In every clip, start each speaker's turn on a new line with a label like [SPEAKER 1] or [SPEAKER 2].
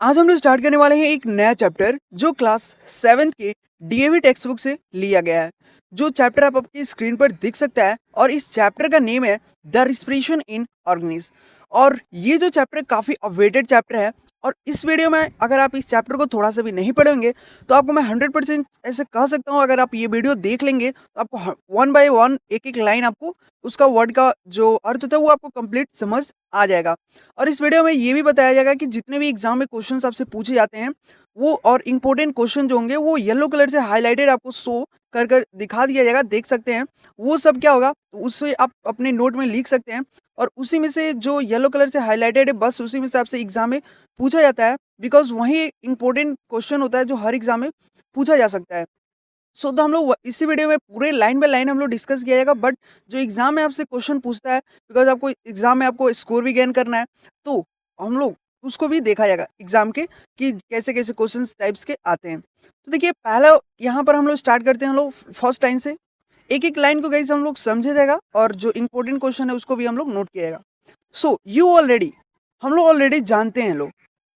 [SPEAKER 1] आज हम लोग स्टार्ट करने वाले हैं एक नया चैप्टर जो क्लास 7th के डीएवी टेक्स्ट बुक से लिया गया है। जो चैप्टर आप आपकी स्क्रीन पर दिख सकता है और इस चैप्टर का नेम है द रिस्पिरेशन इन ऑर्गेनिज। और ये जो चैप्टर काफ़ी अवेटेड चैप्टर है। और इस वीडियो में अगर आप इस चैप्टर को थोड़ा सा भी नहीं पढ़ेंगे तो आपको मैं 100% ऐसे कह सकता हूँ, अगर आप ये वीडियो देख लेंगे तो आपको वन बाय वन एक एक लाइन आपको उसका वर्ड का जो अर्थ होता है वो आपको कंप्लीट समझ आ जाएगा। और इस वीडियो में ये भी बताया जाएगा कि जितने भी एग्जाम में क्वेश्चंस आपसे पूछे जाते हैं वो और इम्पोर्टेंट क्वेश्चन जो होंगे वो येलो कलर से हाईलाइटेड आपको शो कर कर दिखा दिया जाएगा, देख सकते हैं। वो सब क्या होगा तो उससे आप अपने नोट में लिख सकते हैं। और उसी में से जो येलो कलर से हाईलाइटेड है बस उसी में से आपसे एग्जाम में पूछा जाता है, बिकॉज वही इंपॉर्टेंट क्वेश्चन होता है जो हर एग्जाम में पूछा जा सकता है। तो हम लोग इसी वीडियो में पूरे लाइन बाय लाइन हम लोग डिस्कस किया जाएगा। बट जो एग्जाम में आपसे क्वेश्चन पूछता है, बिकॉज आपको एग्जाम में आपको स्कोर भी गेन करना है, तो हम लोग उसको भी देखा जाएगा एग्जाम के कि कैसे कैसे क्वेश्चन टाइप्स के आते हैं। तो देखिए पहला यहाँ पर हम लोग स्टार्ट करते हैं हम लोग फर्स्ट लाइन से। एक एक लाइन को गाइस हम लोग समझे जाएगा और जो इंपॉर्टेंट क्वेश्चन है उसको भी हम लोग नोट किया जाएगा। सो यू ऑलरेडी, हम लोग ऑलरेडी जानते हैं लोग,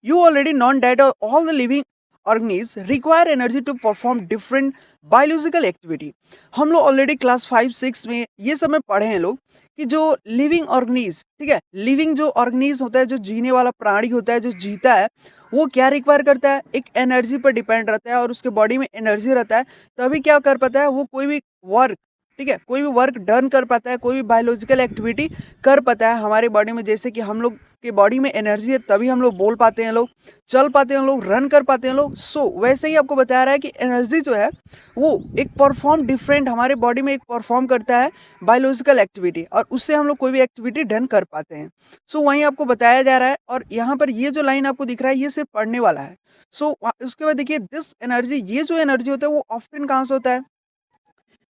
[SPEAKER 1] you already known that all the living organisms require energy to perform different biological activity. हम लोग ऑलरेडी क्लास 5-6 में ये सब में पढ़े हैं लोग कि जो लिविंग ऑर्गेनिज, ठीक है, लिविंग जो ऑर्गेनिज होता है, जो जीने वाला प्राणी होता है, जो जीता है, वो क्या रिक्वायर करता है, एक एनर्जी पर डिपेंड रहता है और उसके बॉडी में एनर्जी रहता है, तभी क्या कर पाता है वो कोई भी वर्क, ठीक है, कोई भी वर्क डन कर पाता है, कोई भी बायोलॉजिकल एक्टिविटी कर पाता है हमारे बॉडी में। जैसे कि हम लोग के बॉडी में एनर्जी है तभी हम लोग बोल पाते हैं, लोग चल पाते हैं, लोग रन कर पाते हैं लोग। सो वैसे ही आपको बता रहा है कि एनर्जी जो है वो एक परफॉर्म डिफरेंट हमारे बॉडी में एक परफॉर्म करता है बायोलॉजिकल एक्टिविटी, और उससे हम लोग कोई भी एक्टिविटी डन कर पाते हैं। सो वहीं आपको बताया जा रहा है। और यहाँ पर ये जो लाइन आपको दिख रहा है ये सिर्फ पढ़ने वाला है। सो उसके बाद देखिए दिस एनर्जी, ये जो एनर्जी होता है वो ऑफ्टन कहाँ से होता है।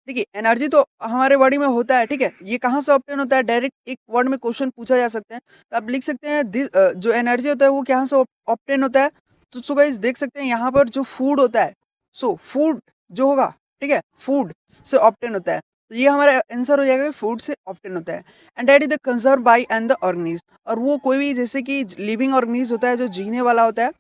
[SPEAKER 1] देखिए एनर्जी तो हमारे बॉडी में होता है, ठीक है, ये कहाँ से ऑब्टेन होता है, डायरेक्ट एक वर्ड में क्वेश्चन पूछा जा सकता है तो आप लिख सकते हैं जो एनर्जी होता है वो कहाँ से ऑब्टेन होता है। तो सो गाइस देख सकते हैं यहाँ पर जो फूड होता है, सो फूड जो होगा, ठीक है, फूड से ऑब्टेन होता है। तो ये हमारा आंसर हो जाएगा, फूड से ऑब्टेन होता है। And that is the conserve by and the organisms. और वो कोई भी जैसे कि लिविंग ऑर्गेनिज होता है जो जीने वाला होता है,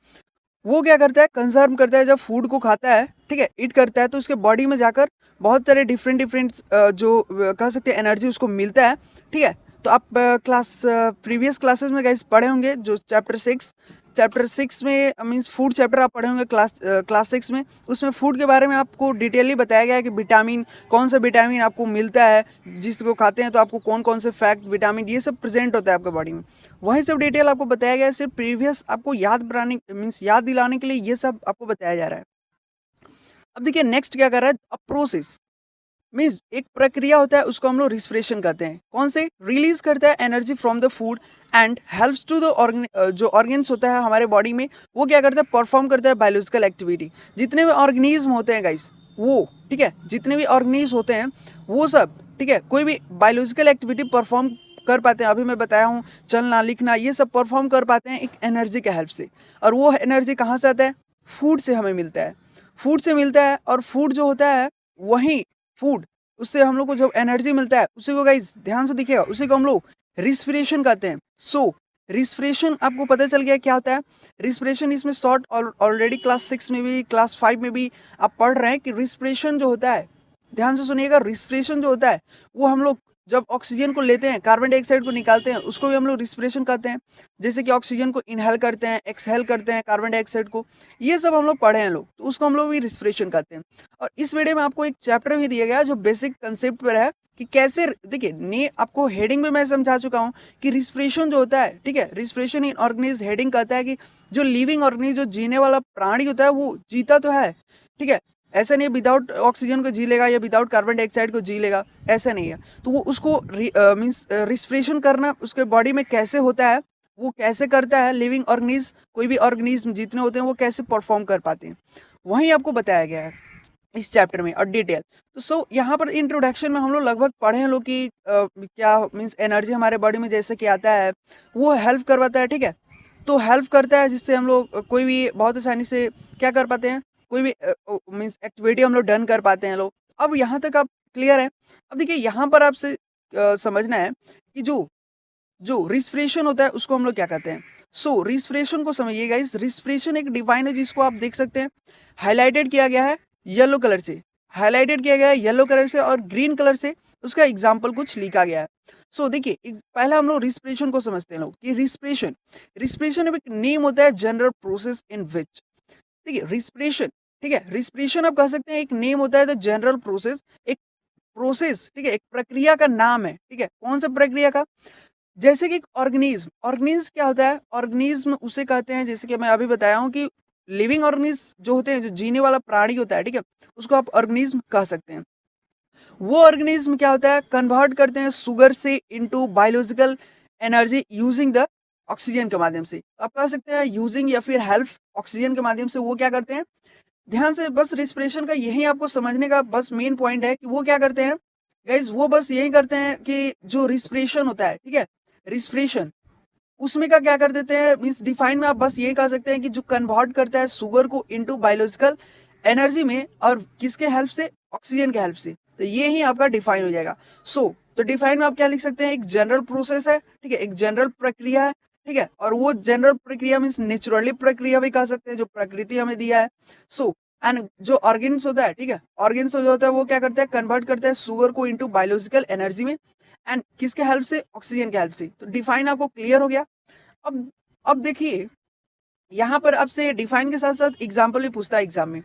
[SPEAKER 1] वो क्या करता है, कंजर्व करता है, जब फूड को खाता है, ठीक है, ईट करता है, तो उसके बॉडी में जाकर बहुत सारे डिफरेंट डिफरेंट जो कह सकते हैं एनर्जी उसको मिलता है, ठीक है। तो आप क्लास प्रीवियस क्लासेस में गाइस पढ़े होंगे जो चैप्टर 6 में मींस फूड चैप्टर आप पढ़े होंगे क्लास 6 में। उसमें फूड के बारे में आपको डिटेयली बताया गया है कि विटामिन, कौन सा विटामिन आपको मिलता है, जिसको खाते हैं तो आपको कौन कौन से फैक्ट विटामिन ये सब प्रेजेंट होता है आपके बॉडी में। वही सब डिटेल आपको बताया गया है, सिर्फ प्रीवियस आपको याद बनाने मीन्स याद दिलाने के लिए ये सब आपको बताया जा रहा है। अब देखिए नेक्स्ट क्या कर रहा है, अ प्रोसेस मीन्स एक प्रक्रिया होता है, उसको हम लोग रिस्पिरेशन कहते हैं। कौन से, रिलीज करता है energy from the food and helps to the जो ऑर्गेन्स होता है हमारे बॉडी में, वो क्या करता है, परफॉर्म करता है बायोलॉजिकल एक्टिविटी। जितने भी ऑर्गेनिज्म होते हैं गाइस वो, ठीक है, जितने भी ऑर्गेनिज्म होते हैं वो सब, ठीक है, कोई भी बायोलॉजिकल एक्टिविटी परफॉर्म कर पाते हैं। अभी मैं बताया हूँ चलना लिखना ये सब परफॉर्म कर पाते हैं एक एनर्जी के हेल्प से। और वो एनर्जी कहाँ से आता है, फूड से हमें मिलता है, फूड से मिलता है। और फूड जो होता है वही फूड, उससे हम लोग को जो एनर्जी मिलता है उसी को गाइस ध्यान से दिखेगा, उसी को हम लोग रिस्पिरेशन कहते हैं। सो रिस्पिरेशन आपको पता चल गया क्या होता है। रिस्पिरेशन इसमें शॉर्ट ऑलरेडी क्लास 6 में भी क्लास 5 में भी आप पढ़ रहे हैं कि रिस्पिरेशन जो होता है, ध्यान से सुनिएगा, रिस्पिरेशन जो होता है वो हम लोग जब ऑक्सीजन को लेते हैं, कार्बन डाइऑक्साइड को निकालते हैं, उसको भी हम लोग रिस्पिरेशन कहते हैं। जैसे कि ऑक्सीजन को इनहेल करते हैं, एक्सहेल करते हैं कार्बन डाइऑक्साइड को, ये सब हम लोग पढ़े हैं लोग, तो उसको हम लोग भी रिस्पिरेशन कहते हैं। और इस वीडियो में आपको एक चैप्टर भी दिया गया है जो बेसिक कंसेप्ट पर है कि कैसे, देखिए ने आपको हेडिंग में मैं समझा चुका हूँ कि रिस्पिरेशन जो होता है, ठीक है, रिस्पिरेशन इन ऑर्गेनिज हेडिंग कहता है कि जो लिविंग ऑर्गेनिज, जो जीने वाला प्राणी होता है वो जीता तो है, ठीक है, ऐसा नहीं है विदाउट ऑक्सीजन को जी लेगा या विदाउट कार्बन डाइऑक्साइड को जी लेगा, ऐसा नहीं है। तो वो उसको मीन्स रिस्पिरेशन करना उसके बॉडी में कैसे होता है, वो कैसे करता है, लिविंग ऑर्गेनिज, कोई भी ऑर्गेनिज्म जितने होते हैं वो कैसे परफॉर्म कर पाते हैं, वहीं आपको बताया गया है इस चैप्टर में और डिटेल। तो सो यहाँ पर इंट्रोडक्शन में हम लोग लगभग पढ़े हैं लोग कि क्या मीन्स एनर्जी हमारे बॉडी में जैसे कि आता है वो हेल्प करवाता है, ठीक है, तो हेल्प करता है जिससे हम लोग कोई भी बहुत आसानी से क्या कर पाते हैं, कोई भी मीन्स एक्टिविटी हम लोग डन कर पाते हैं लोग। अब यहाँ तक आप क्लियर है। अब देखिए यहाँ पर आपसे समझना है कि जो जो रिस्पिरेशन होता है उसको हम लोग क्या कहते हैं। सो रिस्पिरेशन को समझिए गाइस, रिस्पिरेशन एक डिवाइन है जिसको आप देख सकते हैं हाईलाइटेड किया गया है येलो कलर से, हाईलाइटेड किया गया है येलो कलर से और ग्रीन कलर से उसका एग्जाम्पल कुछ लिखा गया है। सो देखिए पहला हम लोग रिस्पिरेशन को समझते हैं लोग कि रिस्पिरेशन, रिस्पिरेशन एक नेम होता है जनरल प्रोसेस इन विच, ठीक है रिस्पिरेशन, ठीक है रिस्पिरेशन आप कह सकते हैं एक नेम होता है द जनरल प्रोसेस, एक प्रोसेस, ठीक है एक प्रक्रिया का नाम है, ठीक है कौन सा प्रक्रिया का, जैसे कि ऑर्गेनिज्म, ऑर्गेनिज्म क्या होता है, ऑर्गेनिज्म उसे कहते हैं जैसे कि मैं अभी बताया हूँ कि लिविंग ऑर्गेनिज्म जो होते हैं, जो जीने वाला प्राणी होता है, ठीक है उसको आप ऑर्गेनिज्म कह सकते हैं। वो ऑर्गेनिज्म क्या होता है, कन्वर्ट करते हैं शुगर से into biological energy using the oxygen के माध्यम से, आप कह सकते हैं यूजिंग या फिर हेल्प ऑक्सीजन के माध्यम से वो क्या करते हैं, ध्यान से बस रिस्पिरेशन का यही आपको समझने का बस मेन पॉइंट है कि वो क्या करते हैं गाइज, वो बस यही करते हैं कि जो रिस्पिरेशन होता है, ठीक है रिस्पिरेशन उसमें का क्या कर देते हैं, मीन्स डिफाइन में आप बस ये कह सकते हैं कि जो कन्वर्ट करता है शुगर को इनटू बायोलॉजिकल एनर्जी में, और किसके हेल्प से, ऑक्सीजन के हेल्प से, तो ये ही आपका डिफाइन हो जाएगा। सो तो डिफाइन में आप क्या लिख सकते हैं, एक जनरल प्रोसेस है, ठीक है एक जनरल प्रक्रिया है, ठीक है और वो जनरल प्रक्रिया मीन्स नेचुरली प्रक्रिया भी कह सकते हैं जो प्रकृति हमें दिया है। सो एंड जो ऑर्गेन्स होता है, ठीक है ऑर्गेन्स जो होता है वो क्या करता है, कन्वर्ट करता है शुगर को इनटू बायोलॉजिकल एनर्जी में, एंड किसके हेल्प से, ऑक्सीजन के हेल्प से। तो डिफाइन आपको क्लियर हो गया। अब देखिए यहाँ पर आपसे डिफाइन के साथ साथ एग्जाम्पल भी पूछता है एग्जाम में,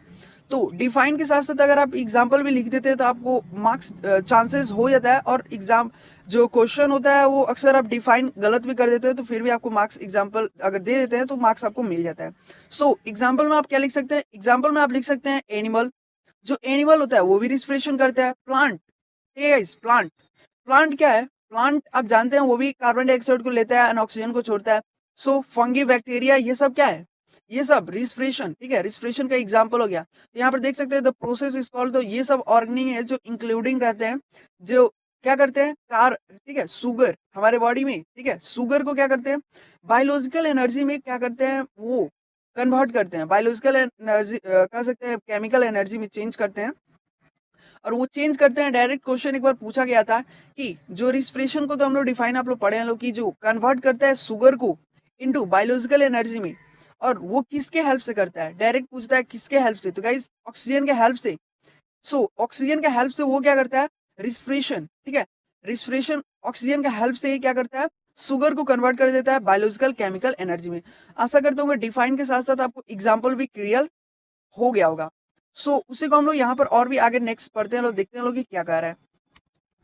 [SPEAKER 1] तो डिफाइन के साथ साथ अगर आप एग्जाम्पल भी लिख देते हैं तो आपको मार्क्स चांसेस हो जाता है, और एग्जाम जो क्वेश्चन होता है वो अक्सर आप डिफाइन गलत भी कर देते हैं तो फिर भी आपको मार्क्स एग्जाम्पल अगर दे देते हैं तो मार्क्स आपको मिल जाता है। सो एग्जाम्पल में आप क्या लिख सकते हैं, एग्जाम्पल में आप लिख सकते हैं एनिमल, जो एनिमल होता है वो भी रिस्पिरेशन करता है, प्लांट, ठीक है प्लांट, प्लांट क्या है, प्लांट आप जानते हैं वो भी कार्बन डाइऑक्साइड को लेता है और ऑक्सीजन को छोड़ता है। सो फंगी बैक्टीरिया ये सब क्या है, ये सब रिस्पिरेशन, ठीक है रिस्पिरेशन का एग्जांपल हो गया। तो यहाँ पर देख सकते हैं द प्रोसेस इज कॉल्ड, तो ये सब ऑर्गेनिक है जो इंक्लूडिंग रहते हैं, जो क्या करते हैं ठीक है शुगर हमारे बॉडी में, ठीक है शुगर को क्या करते हैं बायोलॉजिकल एनर्जी में क्या करते हैं, वो कन्वर्ट करते हैं, बायोलॉजिकल एनर्जी कह सकते हैं केमिकल एनर्जी में चेंज करते हैं, और वो चेंज करते हैं। डायरेक्ट क्वेश्चन एक बार पूछा गया था कि जो रिस्पिरेशन को तो हम लोग डिफाइन आप लोग पढ़े हैं लोग, कि जो कन्वर्ट करता है शुगर को इनटू बायोलॉजिकल एनर्जी में, और वो किसके हेल्प से करता है, डायरेक्ट पूछता है किसके हेल्प से, तो गाइस ऑक्सीजन के हेल्प से। सो ऑक्सीजन के हेल्प से वो क्या करता है, रिस्पिरेशन, ठीक है रिस्पिरेशन ऑक्सीजन के हेल्प से ही क्या करता है, शुगर को कन्वर्ट कर देता है बायोलॉजिकल केमिकल एनर्जी में। आशा करता हूँ डिफाइन के साथ साथ आपको एग्जाम्पल भी क्लियर हो गया होगा। सो उसी को हम लोग यहाँ पर और भी आगे नेक्स्ट पढ़ते हैं लोग, देखते हैं लोग कि क्या कह रहा है।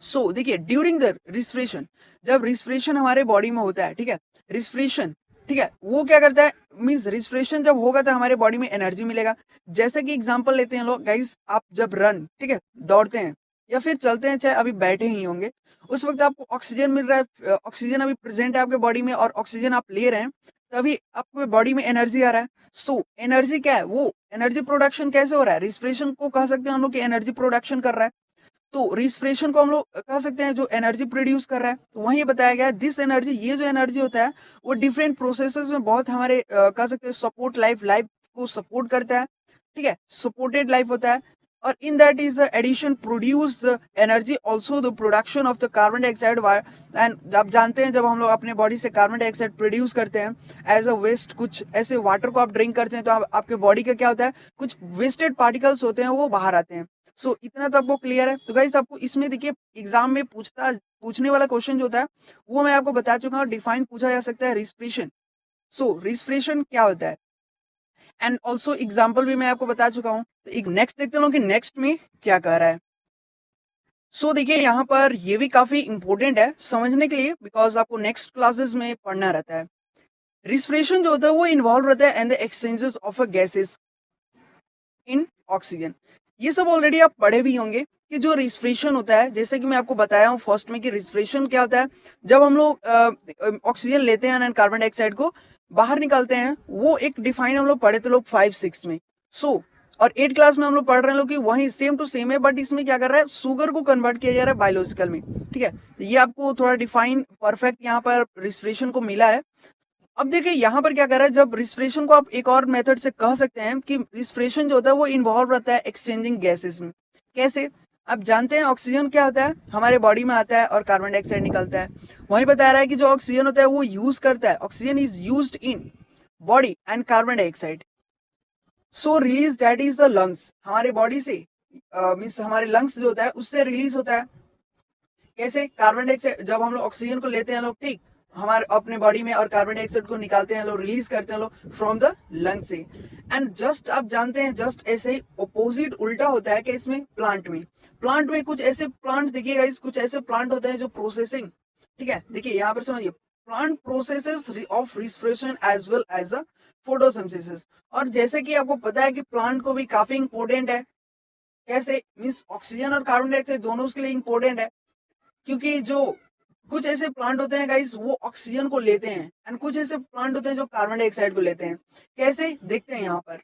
[SPEAKER 1] सो देखिए ड्यूरिंग द रिस्पिरेशन, जब रिस्पिरेशन हमारे बॉडी में होता है, ठीक है रिस्पिरेशन, ठीक है वो क्या करता है, मींस रिस्पिरेशन जब होगा तो हमारे बॉडी में एनर्जी मिलेगा। जैसे कि एग्जांपल लेते हैं लोग गाइस, आप जब रन, ठीक है दौड़ते हैं या फिर चलते हैं, चाहे अभी बैठे ही होंगे, उस वक्त आपको ऑक्सीजन मिल रहा है, ऑक्सीजन अभी प्रेजेंट है आपके बॉडी में और ऑक्सीजन आप ले रहे हैं, तभी आपके बॉडी में एनर्जी आ रहा है। सो एनर्जी क्या है, वो एनर्जी प्रोडक्शन कैसे हो रहा है, रिस्पिरेशन को कह सकते हैं हम लोग कि एनर्जी प्रोडक्शन कर रहा है। तो रिस्पिरेशन को हम लोग कह सकते हैं जो एनर्जी प्रोड्यूस कर रहा है। तो वहीं बताया गया है दिस एनर्जी, ये जो एनर्जी होता है वो डिफरेंट प्रोसेसेस में बहुत हमारे कह सकते हैं सपोर्ट लाइफ, लाइफ को सपोर्ट करता है, ठीक है सपोर्टेड लाइफ होता है। और in that is the addition produce the energy also the production of the carbon dioxide, and आप जानते हैं जब हम लोग अपने बॉडी से कार्बन डाइऑक्साइड प्रोड्यूस करते हैं एज अ वेस्ट, कुछ ऐसे वाटर को आप ड्रिंक करते हैं तो आपके बॉडी का क्या होता है, कुछ वेस्टेड पार्टिकल्स होते हैं वो बाहर आते हैं। सो इतना तो आपको क्लियर है। तो गाइस आपको इसमें देखिए एग्जाम में पूछने वाला क्वेश्चन जो होता है वो मैं आपको बता चुका हूँ, डिफाइन पूछा जा सकता है रिस्पिरेशन। सो रिस्पिरेशन क्या होता है एंड ऑल्सो एग्जाम्पल भी मैं आपको बता चुका हूँ। तो एक नेक्स्ट देखते हैं कि नेक्स्ट में क्या कह रहा है। सो देखिए यहाँ पर ये भी काफी इंपॉर्टेंट है समझने के लिए, बिकॉज आपको नेक्स्ट क्लासेस में पढ़ना रहता है। रिस्पिरेशन जो होता है वो इन्वॉल्व रहता है in the exchanges of a gases in oxygen. ये सब ऑलरेडी आप पढ़े भी होंगे कि जो रिस्पिरेशन होता है, जैसे कि मैं आपको बताया हूँ फर्स्ट में कि रिस्पिरेशन क्या होता है, जब हम लोग ऑक्सीजन लेते हैं एंड कार्बन डाइऑक्साइड को बाहर निकालते हैं, वो एक डिफाइन हम लोग पढ़े थे लोग 5-6 में। सो और 8 क्लास में हम लोग पढ़ रहे हैं लोग कि वही सेम टू सेम है, बट इसमें क्या कर रहा है, शुगर को कन्वर्ट किया जा रहा है बायोलॉजिकल में, ठीक है। तो ये आपको थोड़ा डिफाइन परफेक्ट यहाँ पर रिस्पिरेशन को मिला है। अब देखिए यहाँ पर क्या कर रहा है, जब रिस्पिरेशन को आप एक और मेथड से कह सकते हैं कि रिस्पिरेशन जो होता है वो इन्वॉल्व रहता है एक्सचेंजिंग गैसेस में। कैसे, आप जानते हैं ऑक्सीजन क्या होता है, हमारे बॉडी में आता है और कार्बन डाइऑक्साइड निकलता है। वहीं बता रहा है कि जो ऑक्सीजन होता है वो यूज करता है, oxygen is used in body and carbon dioxide so release that is the lungs, हमारे बॉडी से मीन्स हमारे लंग्स जो होता है उससे रिलीज होता है। कैसे? कार्बन डाइऑक्साइड जब हम लोग ऑक्सीजन को लेते हैं लोग, ठीक, हमारे अपने बॉडी में, और कार्बन डाइऑक्साइड को निकालते हैं लोग, रिलीज करते हैं लोग फ्रॉम द लंग से। एंड जस्ट आप जानते हैं जस्ट ऐसे ही अपोजिट उल्टा होता है कि इसमें प्लांट में कुछ ऐसे प्लांट देखिएगा, कुछ ऐसे प्लांट होते हैं जो प्रोसेसिंग, ठीक है, देखिए यहाँ पर समझिए, plant processes of respiration as well as a photosynthesis. और जैसे कि आपको पता है कि प्लांट को भी काफी इंपॉर्टेंट है। कैसे? मीन्स ऑक्सीजन और कार्बन डाइऑक्साइड दोनों उसके लिए इंपॉर्टेंट है, क्योंकि जो कुछ ऐसे प्लांट होते हैं गाइस वो ऑक्सीजन को लेते हैं एंड कुछ ऐसे प्लांट होते हैं जो कार्बन डाइऑक्साइड को लेते हैं। कैसे? देखते हैं यहाँ पर,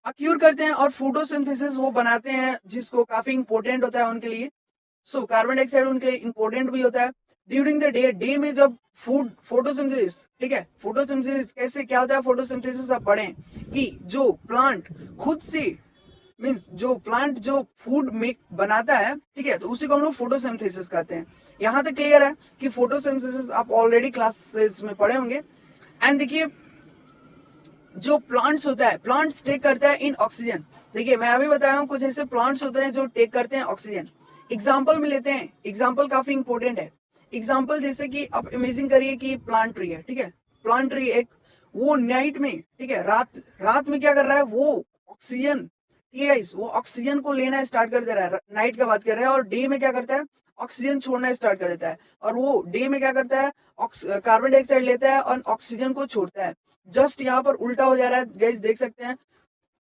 [SPEAKER 1] अक्यूर करते हैं और फोटोसिंथेसिस वो बनाते हैं, जिसको काफी इंपॉर्टेंट होता है उनके लिए। सो कार्बन डाइऑक्साइड उनके लिए इंपॉर्टेंट भी होता है ड्यूरिंग द डे में जब फूड फोटोसिंथेसिस, ठीक है, फोटोसिंथेसिस कैसे क्या होता है, फोटोसिंथेसिस आप पढ़ें कि जो प्लांट खुद से मीन्स जो प्लांट जो फूड मेक बनाता है, ठीक है, तो उसी को हम लोग फोटोसिंथेसिस कहते हैं। यहाँ तक क्लियर है कि फोटोसिंथेसिस आप ऑलरेडी क्लासेस में पढ़े होंगे। एंड देखिए जो प्लांट्स होता है, प्लांट्स टेक करता है इन ऑक्सीजन। देखिए मैं अभी बताया हूँ कुछ ऐसे प्लांट्स होते हैं जो टेक करते हैं ऑक्सीजन। एग्जाम्पल में लेते हैं, एग्जाम्पल काफी इंपॉर्टेंट है। एग्जाम्पल जैसे कि आप इमेजिन करिए कि प्लांट ट्री है, ठीक है, प्लांट ट्री एक, वो नाइट में, ठीक है, रात में क्या कर रहा है, वो ऑक्सीजन, ठीक है गाइस, वो ऑक्सीजन को लेना स्टार्ट कर दे रहा है, नाइट का बात कर रहे हैं, और डे में क्या करता है, ऑक्सीजन छोड़ना स्टार्ट कर देता है। और वो डे में क्या करता है, कार्बन डाइऑक्साइड लेता है और ऑक्सीजन को छोड़ता है। जस्ट यहाँ पर उल्टा हो जा रहा है गाइस, देख सकते हैं,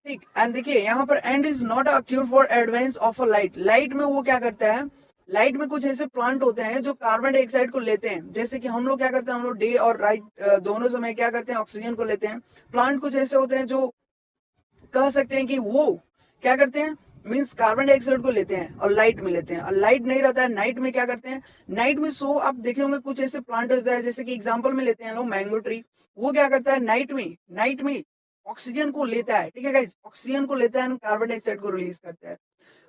[SPEAKER 1] ठीक। एंड देखिए यहाँ पर and is not a cure for advance of a light. Light में वो क्या करता है, लाइट में कुछ ऐसे प्लांट होते हैं जो कार्बन डाइऑक्साइड को लेते हैं, जैसे कि हम लोग क्या करते हैं, हम लोग डे और राइट दोनों समय क्या करते हैं, ऑक्सीजन को लेते हैं। प्लांट कुछ ऐसे होते हैं जो कह सकते हैं कि वो क्या करते हैं, मीन्स कार्बन डाइऑक्साइड को लेते हैं और लाइट में लेते हैं, और लाइट नहीं रहता है नाइट में, क्या करते हैं, नाइट में सो आप देखे होंगे कुछ ऐसे प्लांट होता है, जैसे कि एग्जांपल में लेते हैं लोग मैंगो ट्री, वो क्या करता है, नाइट में ऑक्सीजन को लेता है, ठीक है गाइस, ऑक्सीजन को लेता है, कार्बन डाइऑक्साइड को रिलीज करता है।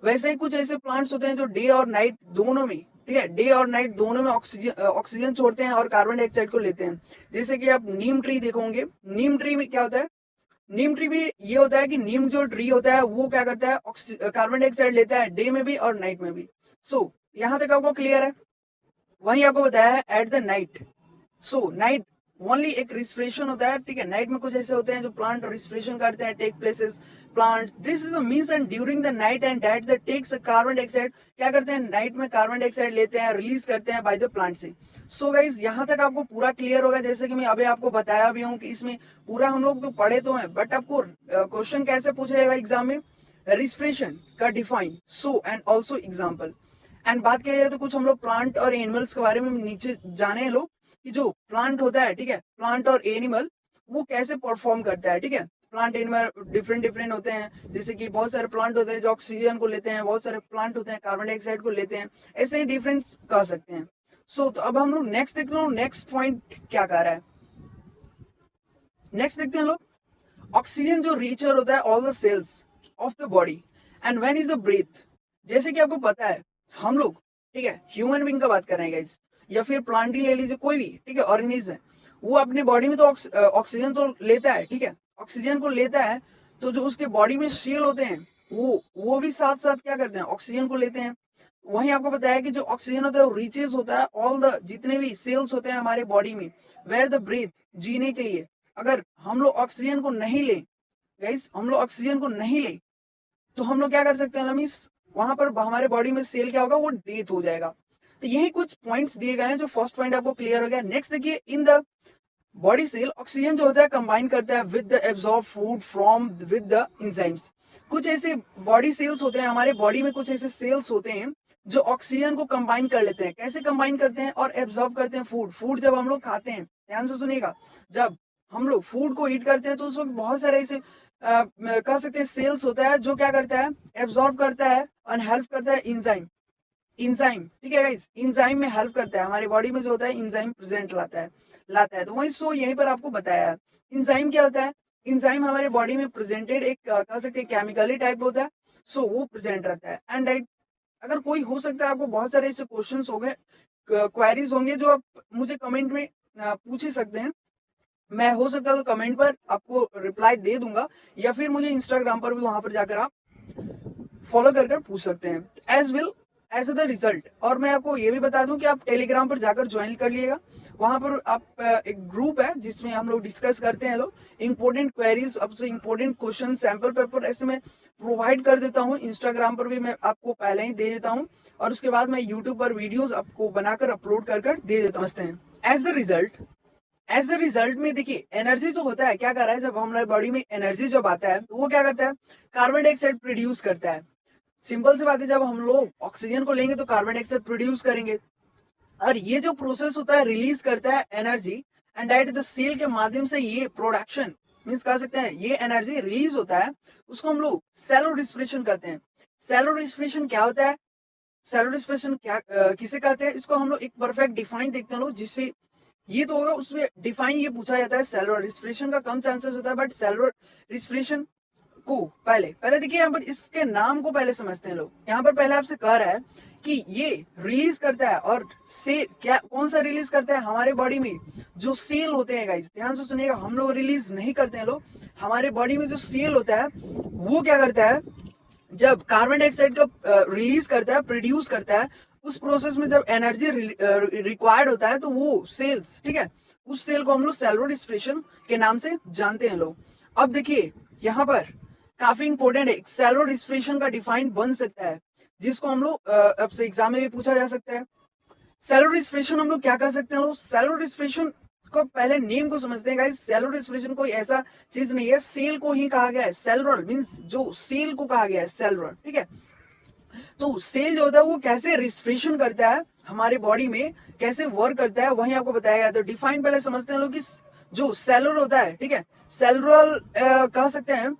[SPEAKER 1] वैसे ही कुछ ऐसे प्लांट्स होते हैं जो डे और नाइट दोनों में, ठीक है, डे और नाइट दोनों में ऑक्सीजन छोड़ते हैं और कार्बन डाइऑक्साइड को लेते हैं। जैसे कि आप नीम ट्री देखोगे, नीम ट्री में क्या होता है, नीम ट्री भी ये होता है कि नीम जो ट्री होता है वो क्या करता है, कार्बन डाइऑक्साइड लेता है डे में भी और नाइट में भी। सो यहाँ तक आपको क्लियर है। वहीं आपको बताया है at the night, so night only एक रिस्पिरेशन होता है, ठीक है, नाइट में कुछ ऐसे होते हैं जो प्लांट रिस्पिरेशन करते हैं, take places plant, this is the means and during the night and that the takes carbon dioxide, क्या करते हैं, नाइट में कार्बन डाइऑक्साइड लेते हैं, रिलीज करते हैं बाय द प्लांट से। सो गाइज यहाँ तक आपको पूरा क्लियर होगा, जैसे कि मैं अभी आपको बताया भी हूँ कि इसमें पूरा हम लोग तो पढ़े तो हैं, बट आपको क्वेश्चन कैसे पूछेगा एग्जाम में, रिस्पिरेशन का define, so and also example. And बात किया जाए तो कुछ हम लोग प्लांट और एनिमल्स के बारे में नीचे जाने लोग, कि जो प्लांट होता है, ठीक है, प्लांट और एनिमल वो कैसे परफॉर्म करता है, ठीक है, प्लांट एनिमल डिफरेंट होते हैं, जैसे कि बहुत सारे प्लांट होते हैं जो ऑक्सीजन को लेते हैं, बहुत सारे प्लांट होते हैं कार्बन डाइऑक्साइड को लेते हैं, ऐसे ही डिफरेंस कह सकते हैं। सो तो अब हम लोग नेक्स्ट देखते हैं, नेक्स्ट पॉइंट क्या कह रहा है, नेक्स्ट देखते हैं लोग, ऑक्सीजन जो रीचर होता है all the cells of the body and when is the breath. जैसे कि आपको पता है हम लोग, ठीक है, ह्यूमन बींग का बात कर रहे हैं गाइस, या फिर प्लांट ही ले लीजिए, कोई भी, ठीक है, ऑर्गेनिज्म है, वो अपने बॉडी में तो ऑक्सीजन तो लेता है, ठीक है, ऑक्सीजन को लेता है, तो जो उसके बॉडी में सेल होते हैं वो भी साथ साथ क्या करते हैं, ऑक्सीजन को लेते हैं। वहीं आपको बताया कि जो ऑक्सीजन होता है वो रीचेज होता है ऑल द जितने भी सेल्स होते हैं हमारे बॉडी में, वेयर द ब्रीथ, जीने के लिए। अगर हम लोग ऑक्सीजन को नहीं ले गाइस, हम लोग ऑक्सीजन को नहीं ले तो हम लोग क्या कर सकते हैं, मीन्स वहां पर हमारे बॉडी में सेल क्या होगा, वो डेथ हो जाएगा। तो यही कुछ पॉइंट्स दिए गए हैं, जो फर्स्ट पॉइंट आपको क्लियर हो गया। नेक्स्ट देखिए, in the body cell oxygen जो होता है कंबाइन करता है with the absorb food from with the enzymes. कुछ ऐसे बॉडी सेल्स होते हैं हमारे बॉडी में, कुछ ऐसे सेल्स होते हैं जो ऑक्सीजन को कंबाइन कर लेते हैं। कैसे कंबाइन करते हैं, और एब्जॉर्ब करते हैं फूड जब हम लोग खाते हैं, ध्यान से सुनिएगा, जब हम लोग फूड को ईट करते हैं तो उस वक्त बहुत सारे ऐसे कह सकते हैं सेल्स होता है जो क्या करता है, एब्जॉर्ब करता है और हेल्प करता है इंजाइम, ठीक है गाइस, इंजाइम में हेल्प करता है, हमारी बॉडी में जो होता है इंजाइम प्रेजेंट लाता है। तो वही सो यहीं पर आपको बताया है इंजाइम क्या होता है। इंजाइम हमारे बॉडी में प्रेजेंटेड एक कह सकते हैं केमिकली टाइप होता है, सो वो प्रेजेंट रहता है। एंड राइट अगर कोई हो सकता है आपको बहुत सारे ऐसे क्वेश्चंस हो गए, क्वेरीज होंगे जो आप मुझे कमेंट में पूछ ही सकते हैं। मैं हो सकता है तो कमेंट पर आपको रिप्लाई दे दूंगा, या फिर मुझे इंस्टाग्राम पर भी वहां पर जाकर आप फॉलो कर पूछ सकते हैं as well as the result. और मैं आपको ये भी बता दूं कि आप टेलीग्राम पर जाकर ज्वाइन कर लिएगा। वहां पर आप एक ग्रुप है जिसमें हम लोग डिस्कस करते हैं, लोग इंपॉर्टेंट क्वेरीज, आपसे इंपॉर्टेंट क्वेश्चन, सैंपल पेपर ऐसे मैं प्रोवाइड कर देता हूँ। इंस्टाग्राम पर भी मैं आपको पहले ही दे देता हूँ, और उसके बाद मैं यूट्यूब पर वीडियोज आपको बनाकर अपलोड कर दे देता हूँ। एज द रिजल्ट में देखिए, एनर्जी जो होता है क्या कर रहा है, जब हमारे बॉडी में एनर्जी जब आता है तो वो क्या करता है, कार्बन डाइऑक्साइड प्रोड्यूस करता है। सिंपल सी बात है, जब हम लोग ऑक्सीजन को लेंगे तो कार्बन डाइऑक्साइड प्रोड्यूस करेंगे, और ये जो प्रोसेस होता है रिलीज करता है energy, and direct the cell के माध्यम से ये प्रोडक्शन मीन्स कह सकते हैं ये एनर्जी रिलीज होता है, उसको हम लोग सेलुलर रिस्पिरेशन कहते हैं। सेलुलर रिस्पिरेशन क्या होता है, सेलुलर रिस्पिरेशन क्या किसे कहते हैं, इसको हम लोग एक परफेक्ट डिफाइन देखते हैं लोग, जिससे ये तो होगा उसमें डिफाइन ये पूछा जाता है। सेलुलर रिस्पिरेशन का कम चांसेस होता है, बट सेलुलर रिस्पिरेशन को पहले पहले देखिए, यहाँ पर इसके नाम को पहले समझते हैं लोग। यहाँ पर पहले आपसे कह रहा है कि ये रिलीज करता है, और से क्या कौन सा रिलीज करता है, हमारे बॉडी में जो सेल होते हैं गाइस, ध्यान से सुनिएगा, हम लोग रिलीज नहीं करते हैं लोग। हमारे बॉडी में जो सेल होता है वो क्या करता है, जब कार्बन डाइऑक्साइड का रिलीज करता है, प्रोड्यूस करता है, उस प्रोसेस में जब एनर्जी रिक्वायर्ड होता है तो वो सेल्स, ठीक है, उस सेल को हम लोग सेलुलर रिस्पिरेशन के नाम से जानते हैं लोग। अब देखिए यहाँ पर काफी इंपॉर्टेंट है, सेलुलर रिस्पिरेशन का डिफाइन बन सकता है, जिसको हम लोग अब से एग्जाम में भी पूछा जा सकता है। सेलुलर रिस्पिरेशन हम लोग क्या कर सकते हैं लोग, सेलुलर रिस्पिरेशन को पहले नेम को समझते हैं गाइस। सेलुलर रिस्पिरेशन कोई ऐसा चीज नहीं है, सेल को ही कहा गया है, सेलुलर मींस जो सेल को कहा गया है सेलुलर, ठीक है। तो सेल जो होता है वो कैसे रिस्पिरेशन करता है, हमारे बॉडी में कैसे वर्क करता है, वही आपको बताया गया। तो डिफाइन पहले समझते हैं लोग कि जो सेलुलर होता है, ठीक है, सेलुलर कह सकते हैं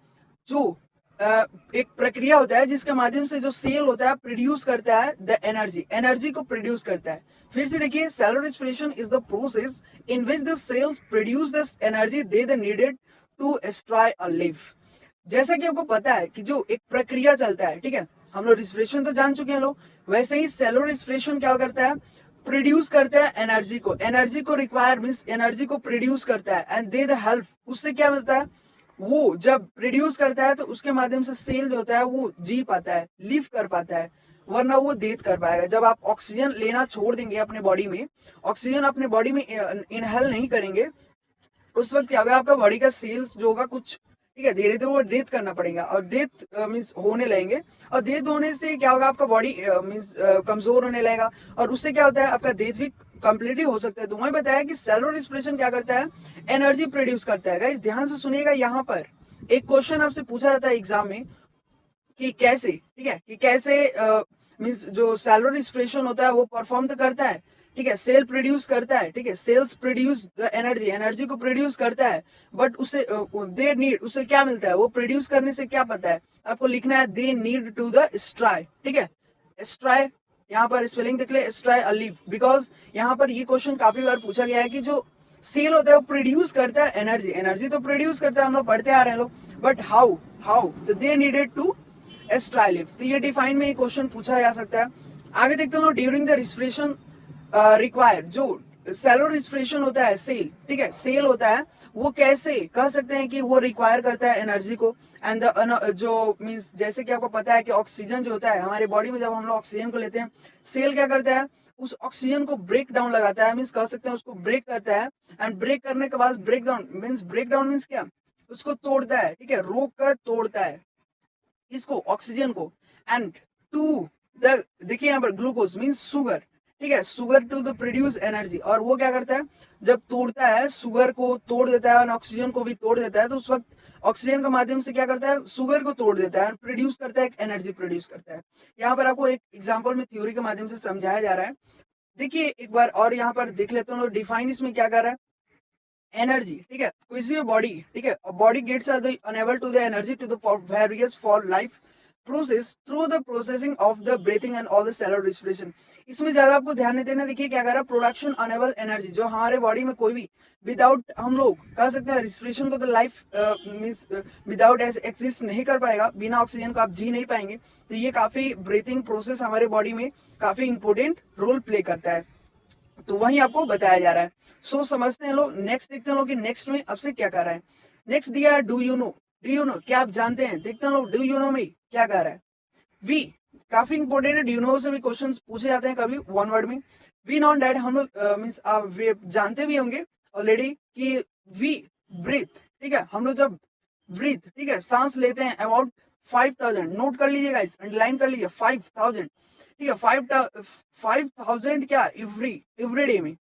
[SPEAKER 1] जो एक प्रक्रिया होता है जिसके माध्यम से जो सेल होता है प्रोड्यूस करता है द एनर्जी को प्रोड्यूस करता है। फिर से देखिए, cellular respiration is the process in which the cells produce the energy they the needed to extra a live. जैसा कि आपको पता है कि जो एक प्रक्रिया चलता है, ठीक है, हम लोग रिस्पिरेशन तो जान चुके हैं लोग, वैसे ही सेलुलर रिस्पिरेशन क्या करता है, प्रोड्यूस करता है एनर्जी को रिक्वायर मींस एनर्जी को प्रोड्यूस करता है, एंड दे द हेल्प, उससे क्या मिलता है, वो जब प्रोड्यूस करता है तो उसके माध्यम से सेल जो होता है वो जी पाता है, लिव कर पाता है, वरना वो डेथ कर पाएगा। जब आप ऑक्सीजन लेना छोड़ देंगे अपने बॉडी में, ऑक्सीजन अपने बॉडी में इनहेल नहीं करेंगे, उस वक्त क्या होगा, आपका बॉडी का सेल्स जो होगा कुछ, ठीक है, धीरे धीरे वो डेथ करना पड़ेगा, और डेथ मीन्स होने लगेंगे, और डेथ होने से क्या होगा, आपका बॉडी मीन्स कमजोर होने लगेगा, और उससे क्या होता है, आपका डेथ भी कंप्लीटली हो सकता है। तो वही बताया कि सेलुलर रिस्पिरेशन क्या करता है, एनर्जी प्रोड्यूस करता है। गाइस ध्यान से सुनिएगा, यहाँ पर एक क्वेश्चन आपसे पूछा जाता है एग्जाम में कि कैसे, ठीक है, कि कैसे मीन्स जो सेलुलर रिस्पिरेशन होता है वो परफॉर्म तो करता है, ठीक है, सेल प्रोड्यूस करता है, ठीक है, सेल्स प्रोड्यूस द एनर्जी को प्रोड्यूस करता है, बट उसे दे नीड, उसे क्या मिलता है, वो प्रोड्यूस करने से क्या पता है आपको, लिखना है दे नीड टू द स्ट्राई, ठीक है, स्ट्राई, यहाँ पर स्पेलिंग देख ले, स्ट्राई अ लीव, बिकॉज यहाँ पर ये क्वेश्चन काफी बार पूछा गया है कि जो सेल होता है वो प्रोड्यूस करता है एनर्जी तो प्रोड्यूस करता है, हम लोग पढ़ते आ रहे हैं लोग, but how they needed to stay alive. तो ये डिफाइन में ये क्वेश्चन पूछा जा सकता है। आगे देखते हैं, ड्यूरिंग द रिस्पिरेशन रिक्वायर्ड, जो सेलुलर रिस्पिरेशन होता है सेल, ठीक है, सेल होता है, वो कैसे कह सकते हैं कि वो रिक्वायर करता है एनर्जी को, एंड जो मींस जैसे कि आपको पता है कि ऑक्सीजन जो होता है हमारे बॉडी में, जब हम लोग ऑक्सीजन को लेते हैं, सेल क्या करता है, उस ऑक्सीजन को ब्रेक डाउन लगाता है, मींस कह सकते हैं उसको ब्रेक करता है, एंड ब्रेक करने के बाद ब्रेक डाउन मींस क्या, उसको तोड़ता है, ठीक है, रोक कर तोड़ता है इसको, ऑक्सीजन को, एंड टू द, देखिए यहाँ पर ग्लूकोज मींस शुगर, ठीक है, sugar to the produce energy, और वो क्या करता है, जब तोड़ता है शुगर को तोड़ देता है और ऑक्सीजन को भी तोड़ देता है, तो उस वक्त ऑक्सीजन के माध्यम से क्या करता है, शुगर को तोड़ देता है, प्रोड्यूस करता है, एनर्जी प्रोड्यूस करता है। यहाँ पर आपको एक एग्जांपल में थ्योरी के माध्यम से समझाया जा रहा है। देखिए एक बार और यहाँ पर देख लेते हैं, डिफाइन इसमें क्या कर रहा है, एनर्जी, ठीक है, किसी भी बॉडी, ठीक है, body gets unable to the energy to the various for life process through the processing of the breathing and all the cellular respiration. इसमें ज्यादा आपको ध्यान नहीं देना। देखिए क्या कर रहा है, प्रोडक्शन अनेबल एनर्जी, जो हमारे बॉडी में कोई भी विदाउट, हम लोग कह सकते हैं रिस्पिरेशन को तो लाइफ मीन्स विदाउट एग्जिस्ट नहीं कर पाएगा, बिना ऑक्सीजन को आप जी नहीं पाएंगे। तो ये काफी ब्रीथिंग प्रोसेस हमारे बॉडी में काफी इंपॉर्टेंट रोल प्ले करता है, तो वही आपको बताया जा रहा है। सो समझते हैं लोग, नेक्स्ट देखते हैं लोग कि नेक्स्ट में अब से क्या कर रहा है। नेक्स्ट दिया है do you know. Do you know, क्या आप जानते हैं? देखते हैं लोग डू यू नो में क्या कह रहा है। वी काफी इंपॉर्टेंट है, डू यू नो से भी क्वेश्चन पूछे जाते हैं कभी वन वर्ड में। वी नॉन डैट, हम लोग मीन्स आप जानते भी होंगे ऑलरेडी कि वी ब्रीथ, ठीक है, हम लोग जब ब्रीथ, ठीक है, सांस लेते हैं अबाउट 5000, नोट कर लीजिएगा, इस अंडरलाइन कर लीजिए 5000, ठीक है, 5000 क्या एवरी डे में।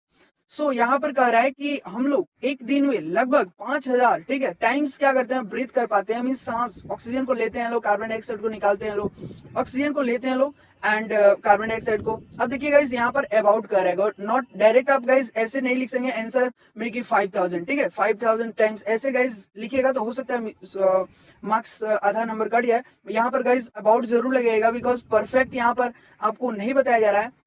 [SPEAKER 1] सो यहाँ पर कह रहा है कि हम लोग एक दिन में लगभग 5000, ठीक है, टाइम्स क्या करते हैं, ब्रीथ कर पाते हैं। मीन्स सांस, ऑक्सीजन को लेते हैं लोग, कार्बन डाइऑक्साइड को निकालते हैं लोग, ऑक्सीजन को लेते हैं लोग एंड कार्बन डाइऑक्साइड को। अब देखिए गाइस यहाँ पर अबाउट कर रहा है, नॉट डायरेक्ट आप गाइस ऐसे नहीं लिख सकेंगे आंसर में कि 5000, ठीक है, 5000 टाइम्स ऐसे गाइस लिखिएगा तो हो सकता है मार्क्स आधा नंबर कट जाए। यहाँ पर गाइस अबाउट जरूर लगेगा, बिकॉज परफेक्ट यहाँ पर आपको नहीं बताया जा रहा है।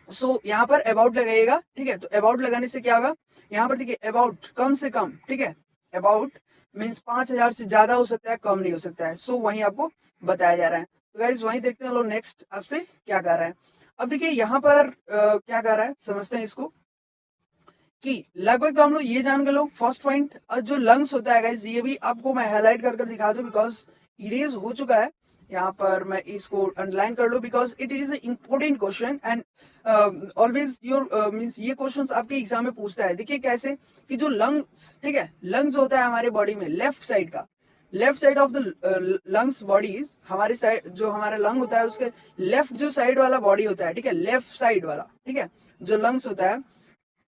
[SPEAKER 1] सो यहाँ पर अबाउट लगाइएगा, ठीक है। तो अबाउट लगाने से क्या होगा, यहाँ पर देखिए अबाउट कम से कम, ठीक है, अबाउट मीन्स 5000 से ज्यादा हो सकता है, कम नहीं हो सकता है। सो वही आपको बताया जा रहा है। तो गाइस वही देखते हैं लोग नेक्स्ट आपसे क्या कह रहा है। अब देखिए यहाँ पर क्या कह रहा है, समझते हैं इसको कि लगभग तो हम लोग ये जान गए लोग फर्स्ट पॉइंट, जो लंग्स होता है गाइस, ये भी आपको मैं हाईलाइट कर दिखा दूं बिकॉज इरेज हो चुका है। यहाँ पर मैं इसको अंडरलाइन कर लूं because it is important question and always your means ये क्वेश्चन आपके एग्जाम में पूछता है। देखिए कैसे कि जो लंग्स, ठीक है, लंग्स होता है हमारे बॉडी में लेफ्ट साइड का, left side of the lungs body, हमारे साइड जो हमारा लंग होता है उसके लेफ्ट जो साइड वाला बॉडी होता है, ठीक है, लेफ्ट साइड वाला, ठीक है, जो लंग्स होता है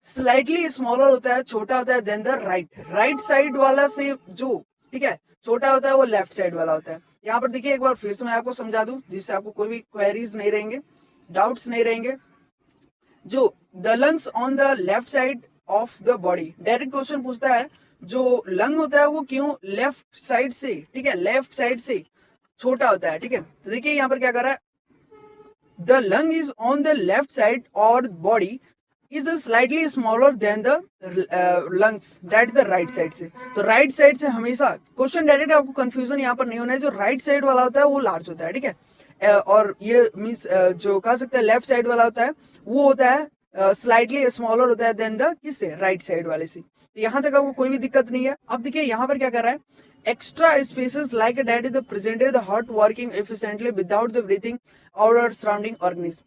[SPEAKER 1] स्लाइटली स्मॉलर होता है, छोटा होता है देन द राइट साइड वाला से जो, ठीक है, छोटा होता है वो लेफ्ट साइड वाला होता है। यहाँ पर देखिए एक बार फिर से मैं आपको समझा दूं जिससे आपको कोई भी क्वेरीज नहीं रहेंगे, डाउट्स नहीं रहेंगे। जो the lungs on the left side of the body, direct question पूछता है जो लंग होता है वो क्यों लेफ्ट साइड से, ठीक है, लेफ्ट साइड से छोटा होता है, ठीक है। तो देखिए यहाँ पर क्या कर रहा है, the lung is on the left side और body is slightly smaller than the lungs that the right side से। तो राइट साइड से हमेशा क्वेश्चन डायरेक्ट, आपको कंफ्यूजन यहाँ पर नहीं होना है, जो राइट साइड वाला होता है वो लार्ज होता है, ठीक है, और ये मीन्स जो कह सकते हैं लेफ्ट साइड वाला होता है वो होता है स्लाइटली स्मॉलर होता है देन द किससे, राइट साइड वाले से। तो यहाँ तक आपको कोई भी दिक्कत नहीं है। अब देखिए यहाँ पर क्या कर रहा है, extra spaces like that is presented the heart working efficiently without the breathing और सराउंडिंग ऑर्गेनिज्म।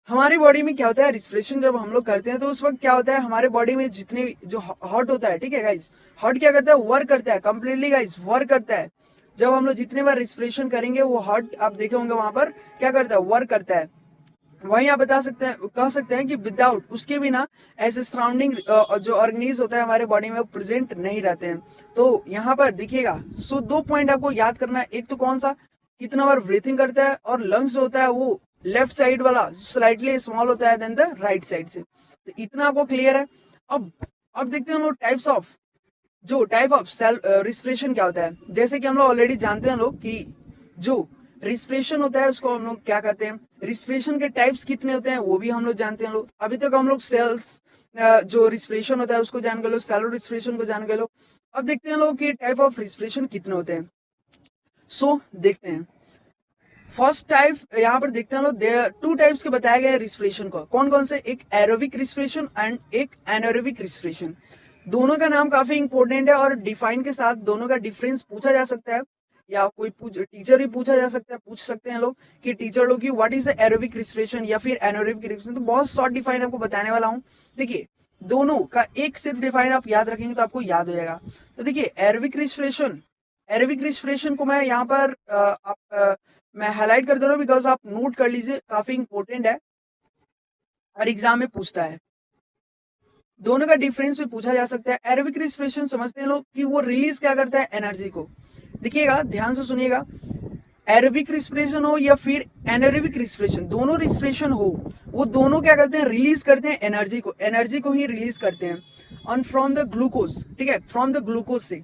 [SPEAKER 1] हमारी बॉडी में क्या होता है, रिस्पिरेशन जब हम लोग करते हैं तो उस वक्त क्या होता है, हमारे बॉडी में जितने भी जो हार्ट होता है, ठीक है गाइस, हार्ट क्या करता है, वर्क करता है कंप्लीटली गाइस, वर्क करता है। जब हम लोग जितने बार रिस्पिरेशन करेंगे वो हार्ट आप देखे होंगे वहां पर क्या करता है, वर्क करता है। वहीं आप बता सकते हैं, कह सकते हैं कि विदाउट उसके बिना ऐसे सराउंडिंग जो ऑर्गेनिज होता है हमारे बॉडी में वो प्रेजेंट नहीं रहते हैं। तो यहाँ पर देखिएगा, सो 2 पॉइंट आपको याद करना है। एक तो कौन सा, कितना बार ब्रीथिंग करता है, और लंग्स जो होता है वो लेफ्ट साइड वाला स्लाइटली स्मॉल होता है देन द राइट साइड से। तो इतना आपको क्लियर है। अब देखते हैं हम लोग टाइप्स ऑफ, जो टाइप ऑफ सेल्फ रिस्पिरेशन क्या होता है। जैसे कि हम लोग ऑलरेडी जानते हैं लोग कि जो रिस्पिरेशन होता है उसको हम लोग क्या कहते हैं, रिस्पिरेशन के टाइप्स कितने होते हैं वो भी हम लोग जानते हैं लोग। अभी तक हम लोग सेल्स जो रिस्पिरेशन होता है उसको जान गए लोग, सेलुलर रिस्पिरेशन को जान गए लोग। अब देखते हैं लोग कि टाइप ऑफ रिस्पिरेशन कितने होते हैं। सो देखते हैं फर्स्ट टाइप, यहाँ पर देखते हैं लोग 2 टाइप्स के बताए गए रिस्पिरेशन को। कौन कौन से, एक एरोबिक रिस्पिरेशन एंड एक एनारोबिक रिस्पिरेशन। दोनों का नाम काफी इंपॉर्टेंट है और डिफाइन के साथ दोनों का डिफरेंस पूछा जा सकता है, या कोई टीचर भी पूछा जा सकता है, पूछ सकते हैं लोग कि टीचर लोग की what is the aerobic respiration या फिर एनारोबिक रिस्पिरेशन। तो बहुत शॉर्ट डिफाइन आपको बताने वाला हूँ। देखिए दोनों का एक सिर्फ डिफाइन आप याद रखेंगे तो आपको याद हो जाएगा। तो देखिए एरोबिक रिस्पिरेशन को मैं यहाँ पर मैं हाईलाइट कर दे रहा हूँ बिकॉज आप नोट कर लीजिए, काफी इंपॉर्टेंट है और एग्जाम में पूछता है। दोनों का डिफरेंस भी पूछा जा सकता है। एरोबिक रिस्पिरेशन समझते हैं लोग कि वो रिलीज क्या करता है, एनर्जी को। देखिएगा ध्यान से सुनिएगा, एरोबिक रिस्पिरेशन हो या फिर एनारोबिक रिस्पिरेशन, दोनों रिस्पिरेशन हो, वो दोनों क्या करते हैं, रिलीज करते हैं एनर्जी को ही रिलीज करते हैं ऑन फ्रॉम द ग्लूकोज, ठीक है, फ्रॉम द ग्लूकोज से।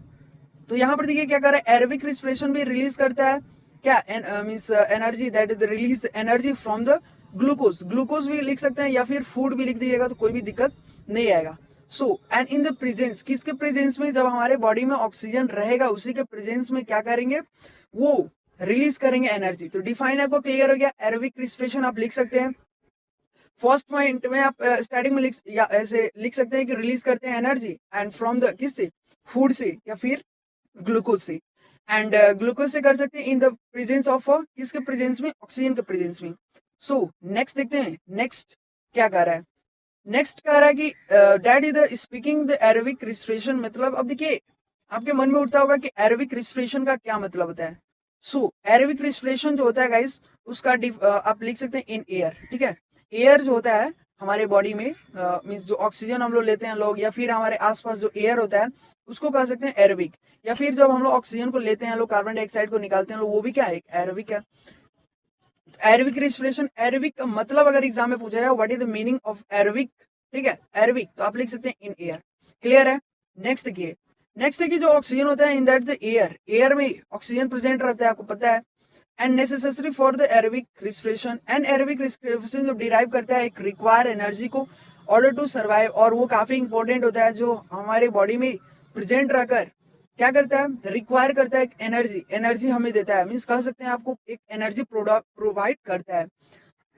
[SPEAKER 1] तो यहाँ पर देखिए क्या कर रहा है, एरोबिक रिस्पिरेशन भी रिलीज करता है क्या means energy that is release energy from the glucose, glucose भी लिख सकते हैं या फिर फूड भी लिख दीजिएगा तो कोई भी दिक्कत नहीं आएगा। So and in the presence, किसके प्रेजेंस में, जब हमारे बॉडी में ऑक्सीजन रहेगा उसी के प्रेजेंस में क्या करेंगे, वो रिलीज करेंगे एनर्जी। तो डिफाइन आपको क्लियर हो गया। एरोबिक रिस्पिरेशन आप लिख सकते हैं। फर्स्ट पॉइंट में आप स्टार्टिंग में ऐसे लिख सकते हैं कि रिलीज करते हैं एनर्जी एंड फ्रॉम द किससे, फूड से या फिर ग्लूकोज से। एंड ग्लूकोज से कर सकते हैं इन द प्रेजेंस ऑफ किसके प्रेजेंस में, ऑक्सीजन के प्रेजेंस में। सो नेक्स्ट देखते हैं, नेक्स्ट क्या कह रहा है। नेक्स्ट कह रहा है कि that is the speaking the aerobic respiration, मतलब अब देखिए आपके मन में उठता होगा कि एरोबिक रिस्पिरेशन का क्या मतलब होता है। सो एरोबिक रिस्पिरेशन जो होता है गाइस, उसका आप लिख सकते हैं इन एयर, ठीक है। एयर जो होता है हमारे बॉडी में मीन्स जो ऑक्सीजन हम लोग लेते हैं लोग, या फिर हमारे आसपास जो एयर होता है उसको कह सकते हैं एरोबिक। या फिर जब हम लोग ऑक्सीजन को लेते हैं लोग, कार्बन डाइऑक्साइड को निकालते हैं लोग, वो भी क्या है, एरोबिक है। एरोबिक रिस्पिरेशन, एरोबिक का मतलब अगर एग्जाम में पूछा जाए what is the meaning of aerobic, ठीक है, एरोबिक, तो आप लिख सकते हैं इन एयर। क्लियर है। नेक्स्ट देखिए, नेक्स्ट है कि जो ऑक्सीजन होता है in that the air, air में ऑक्सीजन प्रेजेंट रहता है, आपको पता है। And necessary for the aerobic respiration, and aerobic respiration जब डिराइव करता है एक रिक्वायर एनर्जी को ऑर्डर टू सर्वाइव, और वो काफी इंपॉर्टेंट होता है, जो हमारे बॉडी में प्रेजेंट रहकर क्या करता है, रिक्वायर करता है एक एनर्जी, एनर्जी हमें देता है, मीन्स कह सकते हैं आपको एक एनर्जी प्रोवाइड करता है।